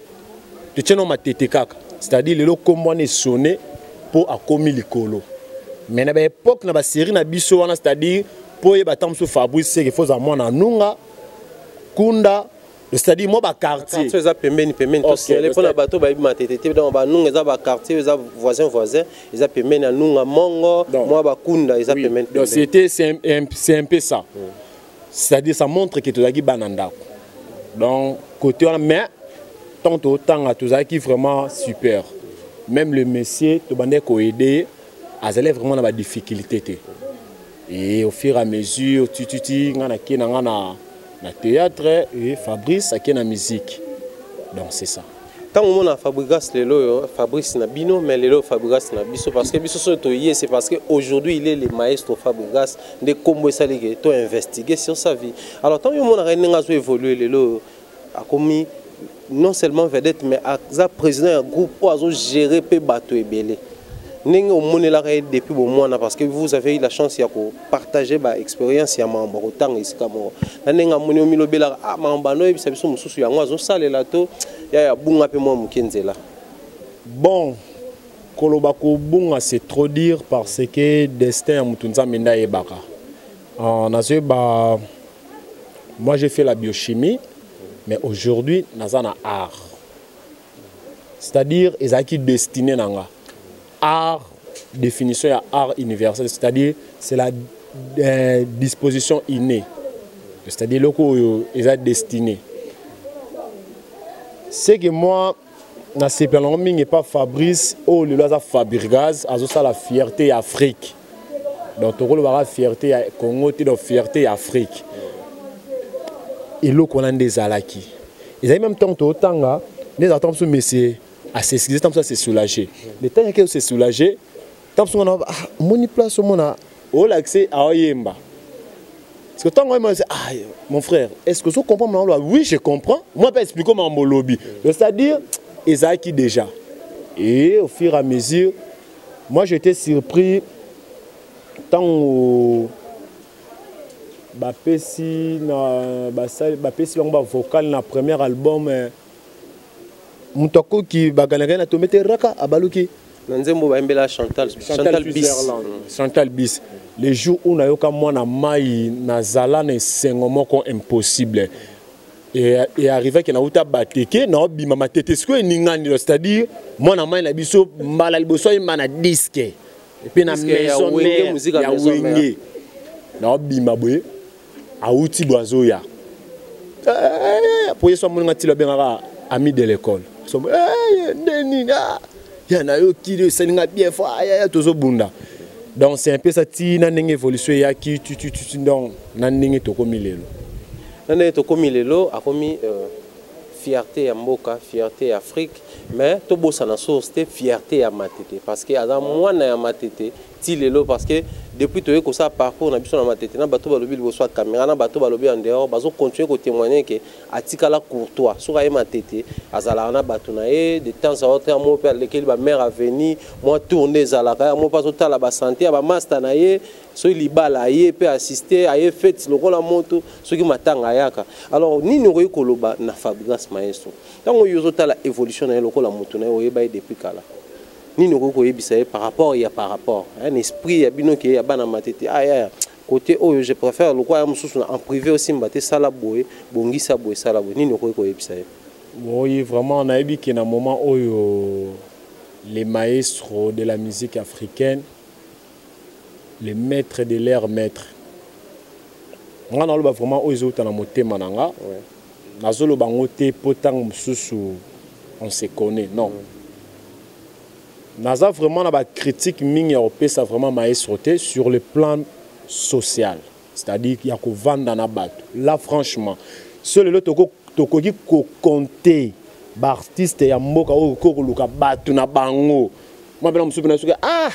Tu tiens ma tête kaka, c'est-à-dire le comment on est sonné pour accomplir l'écolo. Mais à l'époque na ba série na biso wana, c'est-à-dire pour y batam sur Fabrice c'est qu'il faut amener na nunga kunda, c'est-à-dire moi ba quartier. Tu as pemeni to c'est pour na bateau ba ma tête dans ba nunga za ba quartier za voisin ils a pemeni na nunga mongo moi ba kunda ils a pemeni. Donc c'est un peu ça. C'est-à-dire ça montre que tu as bananda. Donc côté on mais tant autant à tous qui vraiment super. Même le monsieur, tu vas aider à aller vraiment dans la difficulté. Et au fur et à mesure, tu na théâtre et Fabrice qui na musique. Donc c'est ça. Tant on a Fabrice na bino, mais lelo Fabrice na biso parce que biso c'est parce qu'aujourd'hui il est le maestro Fabrice de combo ça les to investiguer sur sa vie. Alors tant on a évolué lelo a commis non seulement vedette mais à président du groupe pour gérer pe bateau et belé. N'eng au monde là depuis bon mois parce que vous avez eu la chance de partager ba expérience ya membre autant ici comme n'eng amoni omilo bela ah membre no ebisa biso mususu ya ngwazo salela to ya bunga pe moi mukenzela. Bon koloba ko bunga c'est trop dire parce que destin mutunza menda ebaka. Moi j'ai fait la biochimie. Mais aujourd'hui, nous avons un art. C'est-à-dire, ils ont destiné à art, définition à art universel. C'est-à-dire, c'est la disposition innée. C'est-à-dire, ils ont destiné. C'est que moi, dans ces plans, je ne pas Fabrice, ou le Laza Fabrigaz, à la fierté Afrique. Donc, tu as la fierté Congo, tu as la fierté Afrique. Et l'eau qu'on a des alaki. Ils avaient même temps autant les attentes sur messieurs à s'excuser, tant ça c'est soulagé. Le temps que c'est soulagé, tant que on a mon place au monde au l'accès à Oyemba. Parce que tant que moi ah mon frère, est-ce que vous comprenez mon loi? Oui, je comprends. Moi pas expliquer mon lobby. C'est-à-dire ils acquis déjà. Et au fur et à mesure, moi j'étais surpris tant bapesi na bapesi on ba vocal na premier album mutoko ki baganaka na tomete raka abaluki nanzembo ba mbela Chantal Bis les jours où na yoka mwana mai na zala na sengo moko impossible et arrivé que na uta bateke na obima matete sko ningani c'est-à-dire mwana mai na biso mbala liboso imana disque et puis na maison musique ya wenge na obima boye Aouti Boazoya. Pour ça, mon ami ami de l'école. Donc c'est un peu ça qui n'a pas évolué qui tu donc n'a pas to comme lelo. N'a to comme lelo a commis fierté à Mboka, fierté Afrique, mais to bossa na source fierté à Matete parce que adam moi na Matete ti lelo parce que depuis que ça a parcours na biso na Matete na bato balobi liboso caméra na bato balobi en dehors bazo continuer ko témoigner que atikala courtois soka ye Matete azala na bato na e de temps à autre mo père lequel ba mère a venu moi tourner zalaka mo pas autant la ba santé ba master na ye so libala ye peut assister à ye fête le la moto ce qui matanga yaka alors ni no ko loba na Fabrice maestro tant yo ta la évolution na le la moto na ye ba depuis kala ni nous par rapport il y a par rapport un esprit ya bino qui ya bana Matete ah côté oh je préfère le quoi en privé aussi mbaté sala boy bongisa boy sala boy ni nous ko yebisa oui vraiment on a vu qu'il y a un moment où les maestros de la musique africaine les maîtres de leurs maîtres on a vraiment où ils ont na motema nanga nazolo bangote potang mususu on se connaît non Naza vraiment la critique ming européenne ça vraiment maestreté sur le plan social, c'est-à-dire qu'il y a qu'on vend dans la batte. Là franchement, seul le toko qui compter ba artiste ya mboka o ko luka batu na bango moi bena musu bena suka ah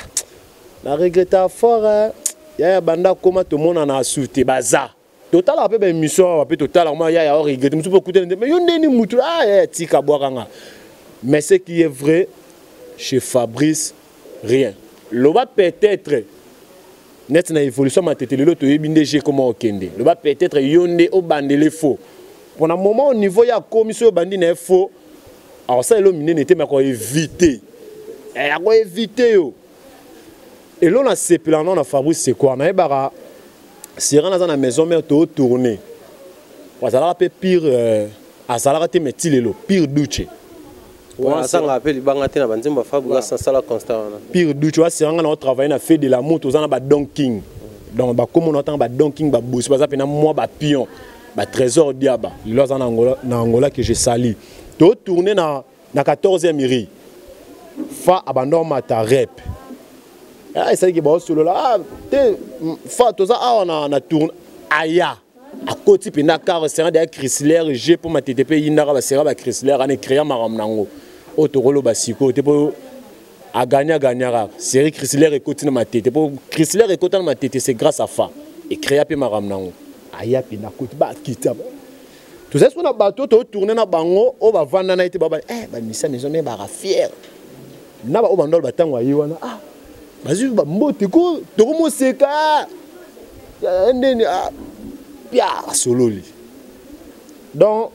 na regretta fort ya banda koma to mona na souté baza total a pe émission a pe total moi ya regrette musu écouter mais yo ndeni mutu ah ya tika boakanga mais ce qui est vrai chez Fabrice rien loba peut-être net na évolution matete lelo to yebinde j'ai comment okende loba peut-être yonde au bandele faux pour un moment au niveau ya commission bandi na faux alors ça le mine n'était mais quoi éviter et à quoi éviter yo et là on a séparé on a Fabrice c'est quoi na bara c'est rendre dans la maison mais to tourner ça la peu pire à ça la te metti lelo pire douche ça on appelle bangate na banzemba Fabrice ça la constant pire douche tu vois c'est rendre on travailler na fait de la moto on a ba donking donc ba comme on entend ba donking ba boss pas ça pena moi ba pion ba trésor diaba là en Angola que je sali to tourner na 14e iri fa abandon mata rep ah ça qui ba solo là te fa to ça on a tourne aya à côté pena car c'est un Chrysler G pour ma TTP inara ba sera ba Chrysler en créant maram nango o to rolo ba siko te pour a gagner série Chrysler et côté na ma TTP pour Chrysler et côté na ma TTP c'est grâce à fa et créer pe maram nango aya pena côté ba kita tout ça on a bateau to tourner na bango o ba vanda na ite baba ba misa maison mais ba fier na ba o bandol batango ayi wana ah bazu ba mbote ko to mo seka ndeni ah pia sololi donc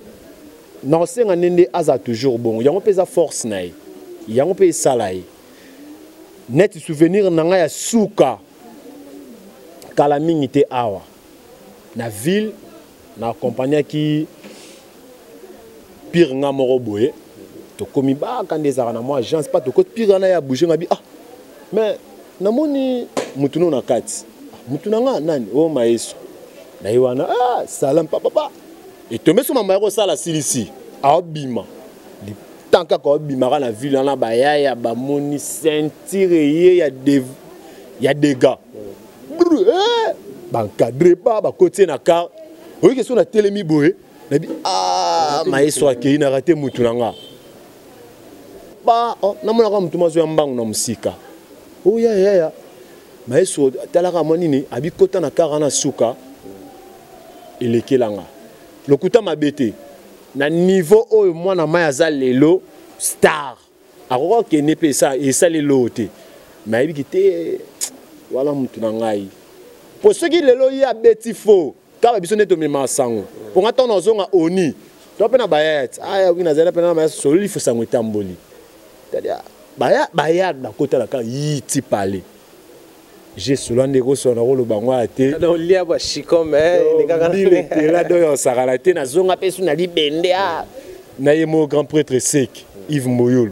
non c'est un ndé aza toujours bon yango pesa force na yango pe salai net souvenir na nga ya suka kala mingi te awa na ville na compagnie qui pire nga moro boye to komi ba quand des arana moi agence pas to ko pire na ya bouger ngabi ah mais na moni mutuno na kati mutuna nga nani o maeso na yiwana ah salam papa et tomber sur mama ko sala silisi abima di tanka ko bima na ville na ba ya ba moni sentir ya dégâts ba cadrer pas ba côté na car oui question na telemi boye na bi ah maeso akei na raté mutu nanga ba na mona ka mutu mazo ya mbangu na musika oh ya maeso talaka monini abi kota na car na suka elekelanga lokuta mabete na niveau oyo mwana maya za lelo star akoko kene pe ça et ça lelo te mais abi kité wala mutu na ngai pour ceux qui lelo ya beti faux car biso neto mema sango pour nga tona zonga oni to pe na bayat aya wina zela pe na ma soli fo sango tamboli c'est-à-dire bayat na kota la ka yiti parler j'ai souvent des gros sonoro le bango até dans lia ba chiko mais les gars là do saralate na zonga pe su na libende a na yemo grand prêtre sec Yves Moyol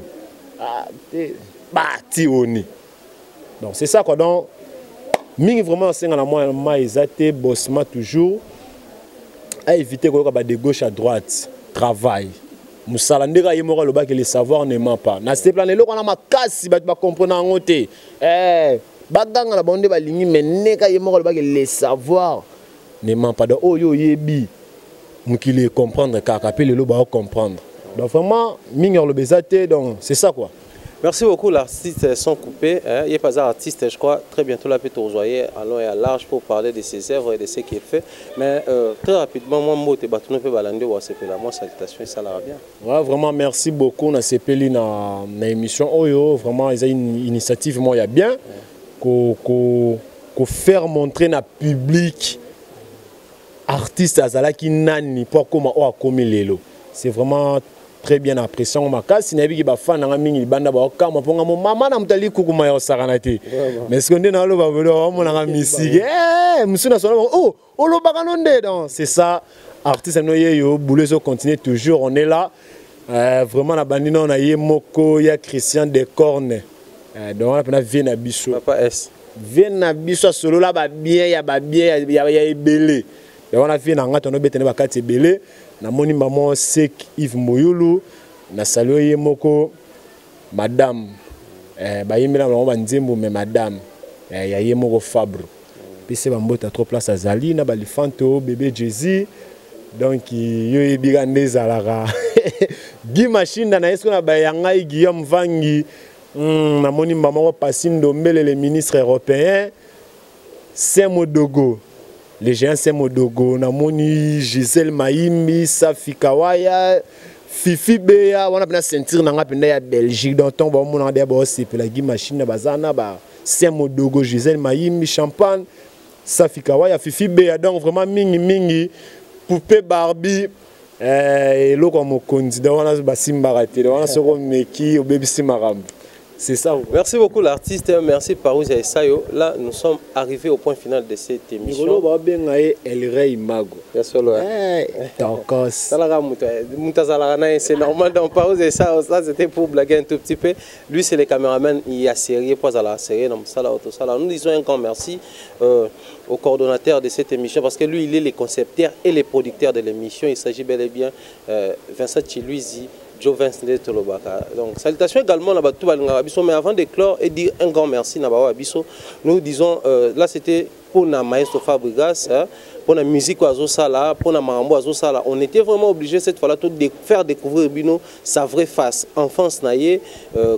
ah te bati oni donc c'est ça quoi donc mingi vraiment c'est na moi ezate bossement toujours à éviter quoi ba de gauche à droite travail musala ndeka yemo lo ba que le savoir ne ment pas na ce plan le ko na makasi ba comprendre ngote baganga la bande balingi mais neka yemo lo ba que le savoir ne ment pas donc oyo yebi mukile comprendre kaka pe le lo ba comprendre donc vraiment mingi lo bezate donc c'est ça quoi. Merci beaucoup, les artistes sont coupés. Il n'y a pas d'artistes, je crois. Très bientôt, là, peut-être rejoindre à long et à large pour parler de ses œuvres et de ce qui est fait. Mais très rapidement, moi, je vais balander ou là. Moi, salutation et ça va bien. Ouais, vraiment, merci beaucoup. On a CPL dans l'émission. Oh, vraiment, ils ont une initiative, moi, il y a bien. Qu'on faire montrer na public artiste azala qui nani pour comment on a commis l'élo. C'est vraiment très bien apprécié. On m'a cassé, il y a des fans qui mingi banda ba okama ponga mo mama na mutali kukuma ya saranati. Mais ce qu'on dit dans le babelo on a musique. Musuna sona oh lo bakanonde donc c'est ça artiste no yo boulezo continue toujours on est là. Vraiment la bandina on a Yemoko, il y a Christian Decorne. Donc on a pena Viena Bisso. Papa S. Viena Bisso solo là ba bien il y a ebele. Donc on a fait na ngata no betene ba kati ebele. Na moni maman sec Yves Moyolo na salué Yemoko madame ba yimela ba nzembo mais madame ya Yemoko Fabre puis c'est ba mbota trop place azali na ba lifanto bébé Jésus donc yo ebigande zalara Guy Machine na esko na bayanga Guillaume Vangi na moni maman Passine Dombele le ministre européen Semo Dogo le géant Semo Dogo na moni Gisèle Maïmi Safi Kawaya Fifi Beya wana pena sentir na ngapenda ya Belgique donc ton ba mona de ba sepela Guy Machine na bazana ba Semo Dogo Gisèle Maïmi Champagne Safi Kawaya Fifi Beya donc vraiment mingi Poupée Barbie et l'eau comme on considère on a basimbarate on a ce qu'on meki au baby simaram. C'est ça. Merci beaucoup l'artiste, merci Parousia et Sayo. Là, nous sommes arrivés au point final de cette émission. C'est normal dans Parousia et Sayo, ça c'était pour blaguer un tout petit peu. Lui c'est le caméraman, il a sérieux, pas à la série, nous disons un grand merci au coordonnateur de cette émission parce que lui il est le concepteur et le producteur de l'émission. Il s'agit bel et bien Vincent Chiluizi. Joe Vince de Tolobaka. Donc, salutations également à Batou Balingabiso. Mais avant de clore et dire un grand merci à Babiso, nous disons, là c'était pour la maestro Fabregas, pour la musique Azosala, pour la Marambo Azosala. On était vraiment obligé cette fois-là de faire découvrir Bino sa vraie face. Enfance naïe,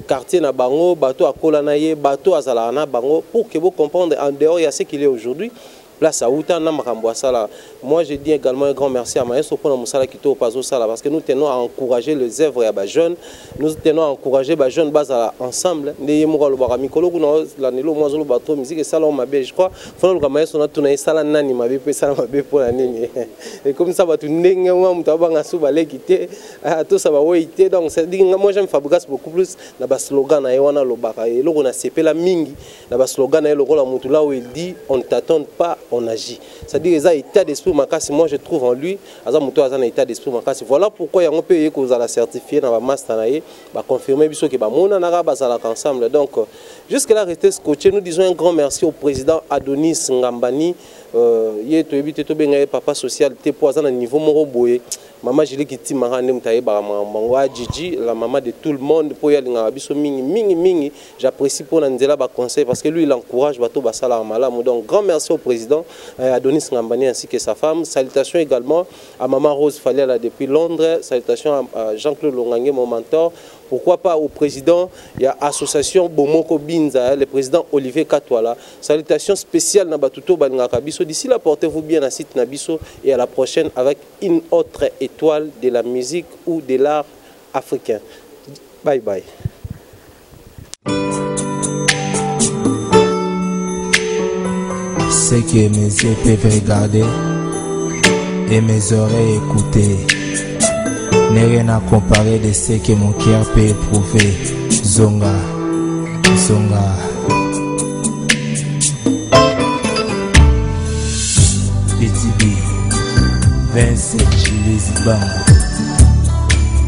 quartier na Bango, bateau à Kola naïe, bateau à Zalana Bango, pour que vous compreniez en dehors, il y a ce qu'il est aujourd'hui. Place à Outa Namarambo Sala. Moi je dis également un grand merci à Maestro pour la Sala Kito Pazo Sala parce que nous tenons à encourager les œuvres à jeunes, nous tenons à encourager les jeunes bas ensemble. Né Moura le Baramikolo la Nelo Moazolo bateau musique et ça on m'a bien je crois. Faut le Maestro na tourné Sala Nani m'a bien ça m'a bien pour la nini. Et comme ça va tout nenga moi mutabanga souba quitter tout ça va oité donc c'est dit moi j'aime Fabregas beaucoup plus na bas slogan na wana lobaka et logo na CP la mingi na bas slogan na logo la mutu là où il dit on ne t'attend pas on agit. C'est-à-dire qu'ils ont état d'esprit makasi. Moi je trouve en lui, un état d'esprit makasi. Voilà pourquoi il y a un pays qui a certifié dans la master naïe, va confirmer que mon arabe ensemble. Donc jusque là restez scotché. Nous disons un grand merci au président Adonis Ngambani. Papa social te poison à niveau moroboye. Maman Julie qui ti marane mutaye ba maman Gigi la maman de tout le monde pour y aller ngabiso mingi j'apprécie pour Nandela ba conseil parce que lui il encourage bato basala malamu donc grand merci au président Adonis Ngambani ainsi que sa femme. Salutations également à maman Rose Faliala depuis Londres. Salutations à Jean-Claude Longangue mon mentor. Pourquoi pas au président, il y a l'association Bomoko Binza, le président Olivier Katwala. Salutations spéciales Nabatuto Bangabiso. D'ici là, portez-vous bien à site Nabiso et à la prochaine avec une autre étoile de la musique ou de l'art africain. Bye bye. C'est que mes yeux peuvent regarder et mes oreilles écouter. N'est rien à comparer de ce que mon cœur peut éprouver. Zonga, Zonga. Petit B, Vincent Chiluizi Bango,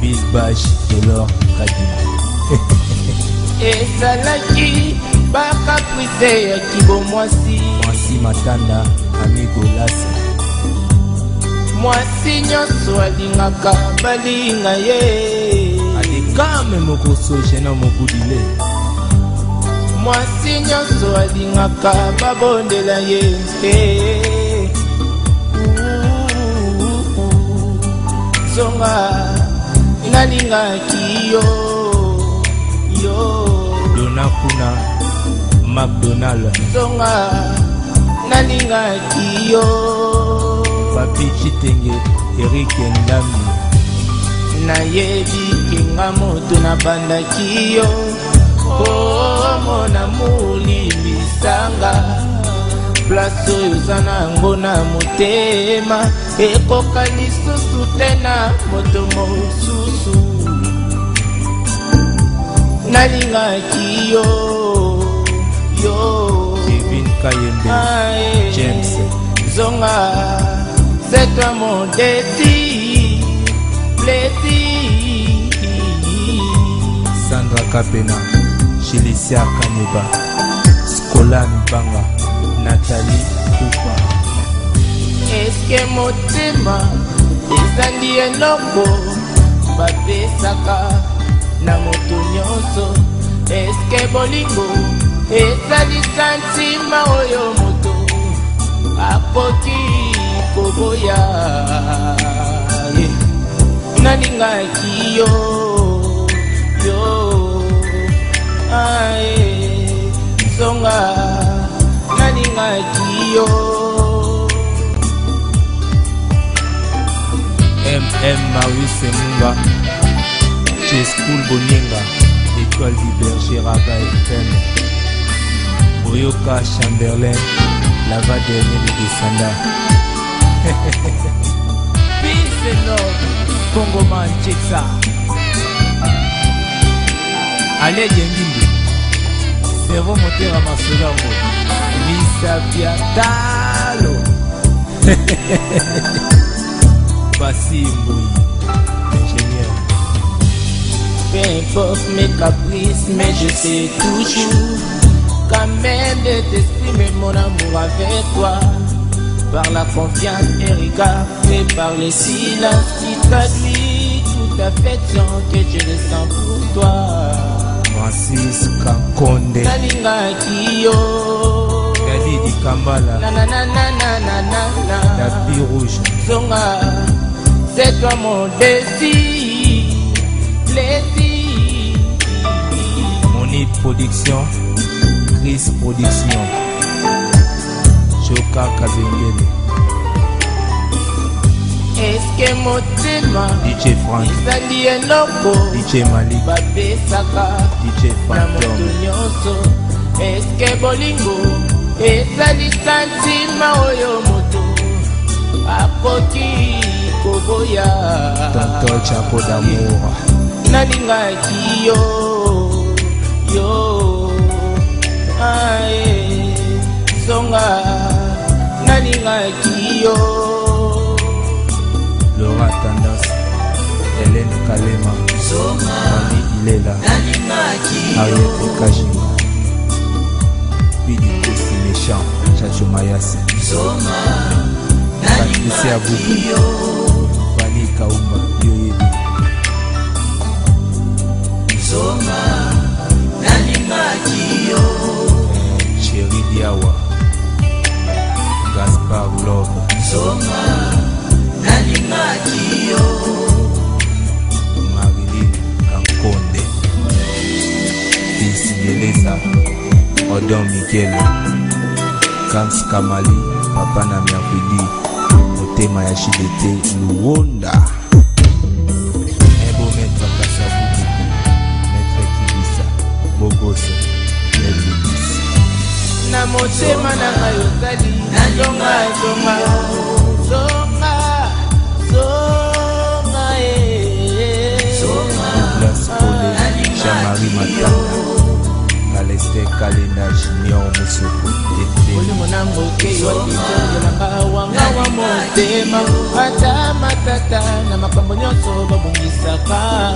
Bill Bash, Delors Kadima. Et Salaki, Baka Prise, Kibo Mwasi. Mwasi Matanda, Amigo Lassa. Mwasi nyonso alingaka balinga ye adekame mokoso jena mokudile mwasi nyonso alingaka babondela ye zonga nalingaki yo Dona Kuna McDonald zonga nalingaki yo Papi Chitenge, Eric Ndami nayebi kinga moto na bandaki yo mona muli bisanga place oyo oza nango na motema ekoka lisusu tena moto mosusu nalingaki yo Kevin Kayembe James zonga c'est toi mon défi, plaisir. Sandra Kapena, Chilicia Kaneba, Skola Mbanga, Nathalie Kupa. Est-ce que motema ezali eloko bapesaka na moto nyonso? Est-ce que bolingo ezali santima oyo moto akoki Koboya nalingaki yo zonga nalingaki yo Marius Munga chez School Boninga Étoile du Berger Raga FM Boyoka Chamberlain Lava dernier de Descenda Peace and love Congo man check ça Allez Yengindi Cerveau moteur à Masolango Misa Piatalo Bassi Mboui Ingénieur. Peu importe mes caprices, mais je sais toujours quand même de t'exprimer mon amour avec toi. Par la confiance et regard fait par le silence qui traduit toute affection que je ressens pour toi. Francis Kankonde Nalingaki yo Gadidi Kambala Tapis rouge Zonga, c'est toi mon désir, plaisir. Monit Production Chris Production Joka Kabengele Est-ce que motema DJ Frank Isali enoko DJ Malik Babesaka DJ na moto Phantom nyonso Est-ce que bolingo Esali santima oyo moto Akoki koboya Tonton Chapo d'amour Nalingaki yo zonga nalingaki yo Laura Tendance Hélène Kalema Mami Ilela Ariette Kajima Bidi Kosi Méchant Chacho Mayasi Patricia Boubou Fali Kaumba Yoyebi Chéri Diawa Gaspard Love Marilyn Kankonde Fils Yeleza Odon Miguel Kams Kamali Papa na Miafidi Motema ya Shidete Luonda Ebo Maître Kasabuku Maître Kibisa Bogoso Nelubis na motema na ngai ozali zonga Douglas Kole Jean-Marie Matanga Kalester Kalenda Junior Moussoukou olimo nango keyoikitongelanga wanga wa motema ata matata na makambo nyonso babongisaka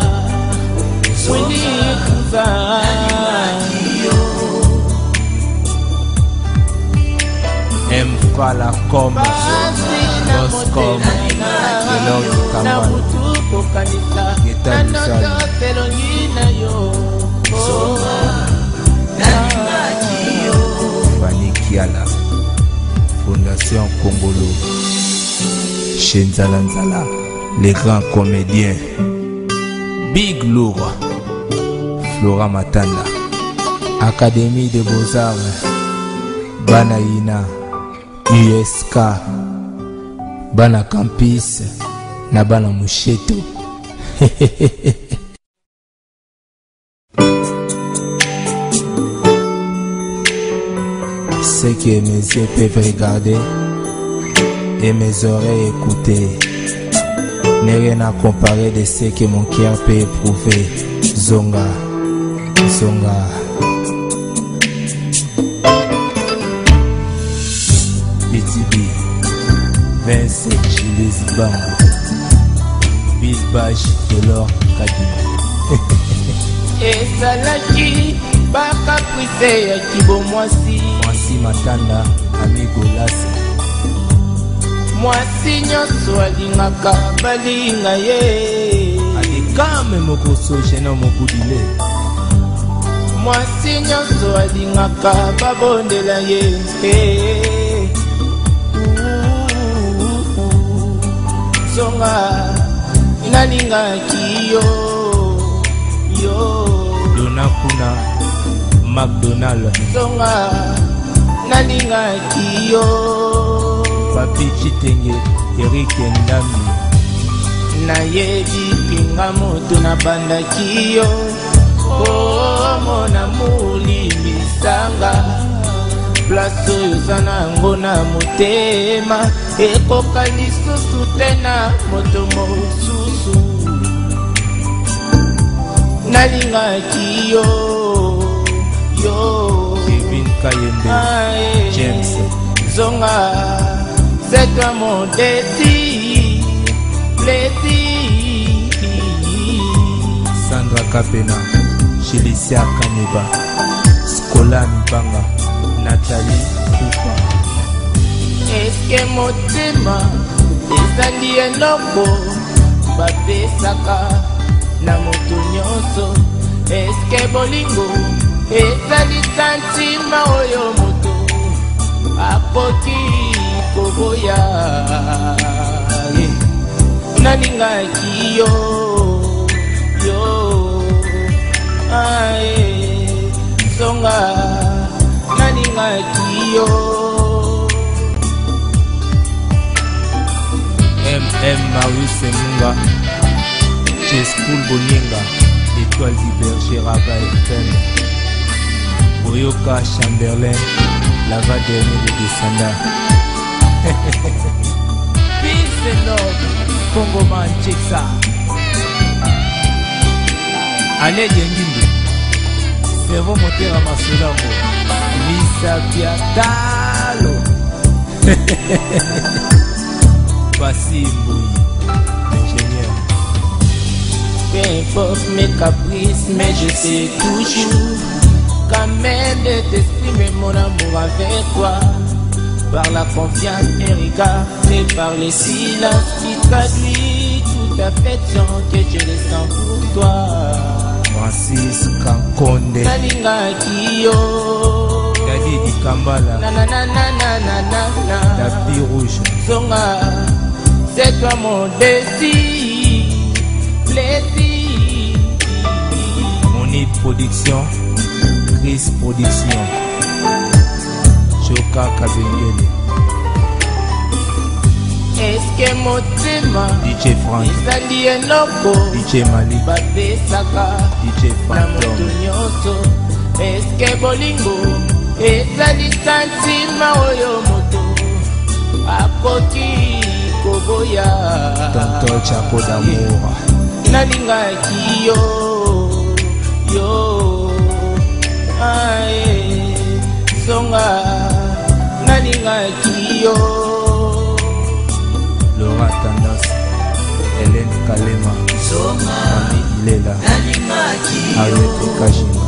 winikuza Mfala Com Boscom Delor du Kambal Geta Lusali Fanny Kiala Fondation Congolo Shenzala Nzala Les grands comédiens Big Lourd Flora Matanda Académie des Beaux-Arts Banaïna USK Bana Campus na Bana Musheto Ce que mes yeux peuvent regarder et mes oreilles écouter n'est rien à comparer de ce que mon cœur peut éprouver. Zonga BTB Vincent Chiles Bamba Bill Bash Delor Kadima ezalaki bakaprice ya kibo mwasi Matanda Amigo Lasi mwasi nyonso alingaka balinga ye alikame mokoso jena mokudile mwasi nyonso alingaka babondela ye zonga nalingaki yo Dona kuna McDonald zonga nalingaki yo Papi Chitenge Eric Ndami nayebi pinga moto nabandaki yo mona mulimbisanga place oyo oza nango na motema ekoka lisusu te na moto mosusu nalingaki yo Kevin Kayembe James zonga c'est toi mon défi Sandra Kapena Chilicia Kaneba Skola Mipanga Nathalie Kupa eske motema ezali eloko bapesaka na moto nyonso eske bolingo ezali santima oyo moto akoki koboya nalingaki yo zonga nalingaki yo Marius Munga Chespoul Boninga Étoile du Berger Rabat FM Boyoka Chamberlain Lava dernier de descendant Peace and love Congo man check ça Allez Yengimbe Servo moteur à Masolambo Lisa Piatalo Passy Mbouyi ingénieur. Peu importe mes caprices, mais je sais toujours quand même de t'exprimer mon amour avec toi. Par la confiance et regard et par les silences qui traduit toute affection que je ressens pour toi. Francis Kankonde Nalingaki yo Daddy Di Kambala na Tapis rouge Zonga c'est toi mon désir, plaisir. Money Production, Chris Production, Choka Kabengele. Est-ce que motema DJ Frank, ezali eloko DJ Malik, bapesaka DJ na Phantom moto nyonso? Est-ce que bolingo ezali santima oyo moto akoki koboya? Tonton Chapo d'amour nalingaki yo zonga nalingaki yo Laura Tendance, Hélène Kalema, Mami Ilela, Ariel Kajima,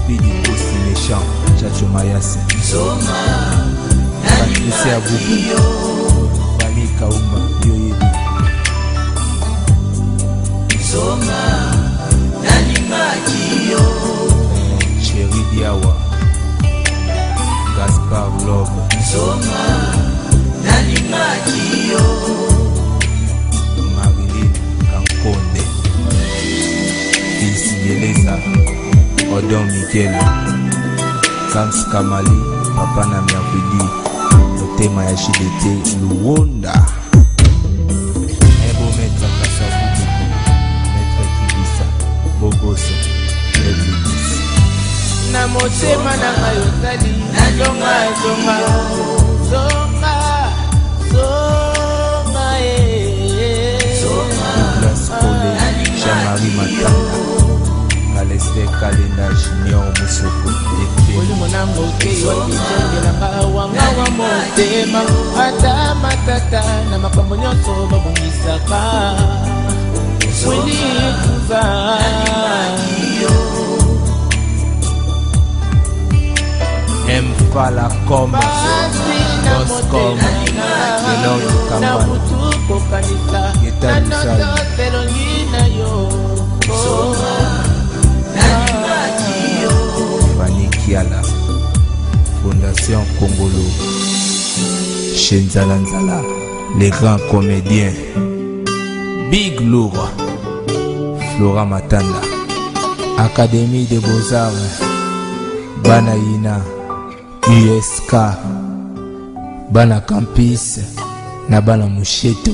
Bidi Kosi Méchant, Chacho Mayase, Patricia Abou, Bani Kauma, Yoyebi, Chéri Diawa, Gaspard Love, Marilyn Kankonde, Fils Yeleza, Odon Mikel, Kams Kamali, Papa na Mervedi, Otema ya Chidete, Luonda, Ebo Maître Kasavubu, Maître Kibisa, Bogoso, Leblis. na motema na ngai ozali zonga Douglas Kole, Jean-Marie Matanga, Kaleste Kalenda Junior Moussoko, olimo nango okei wakijongelanga wanga wa motema ata matata na makambo nyonso babongisaka welikuza Mfala Koma, Boscom, Elon Kambala, Geta Lusali, Fanny Kiala, Fondation Congolo, Shenzala Nzala, les grands comédiens. Big Loura, Flora Matanda, Académie des Beaux-Arts, Banaïna, USK, Bana Campus, na Bana Moucheto.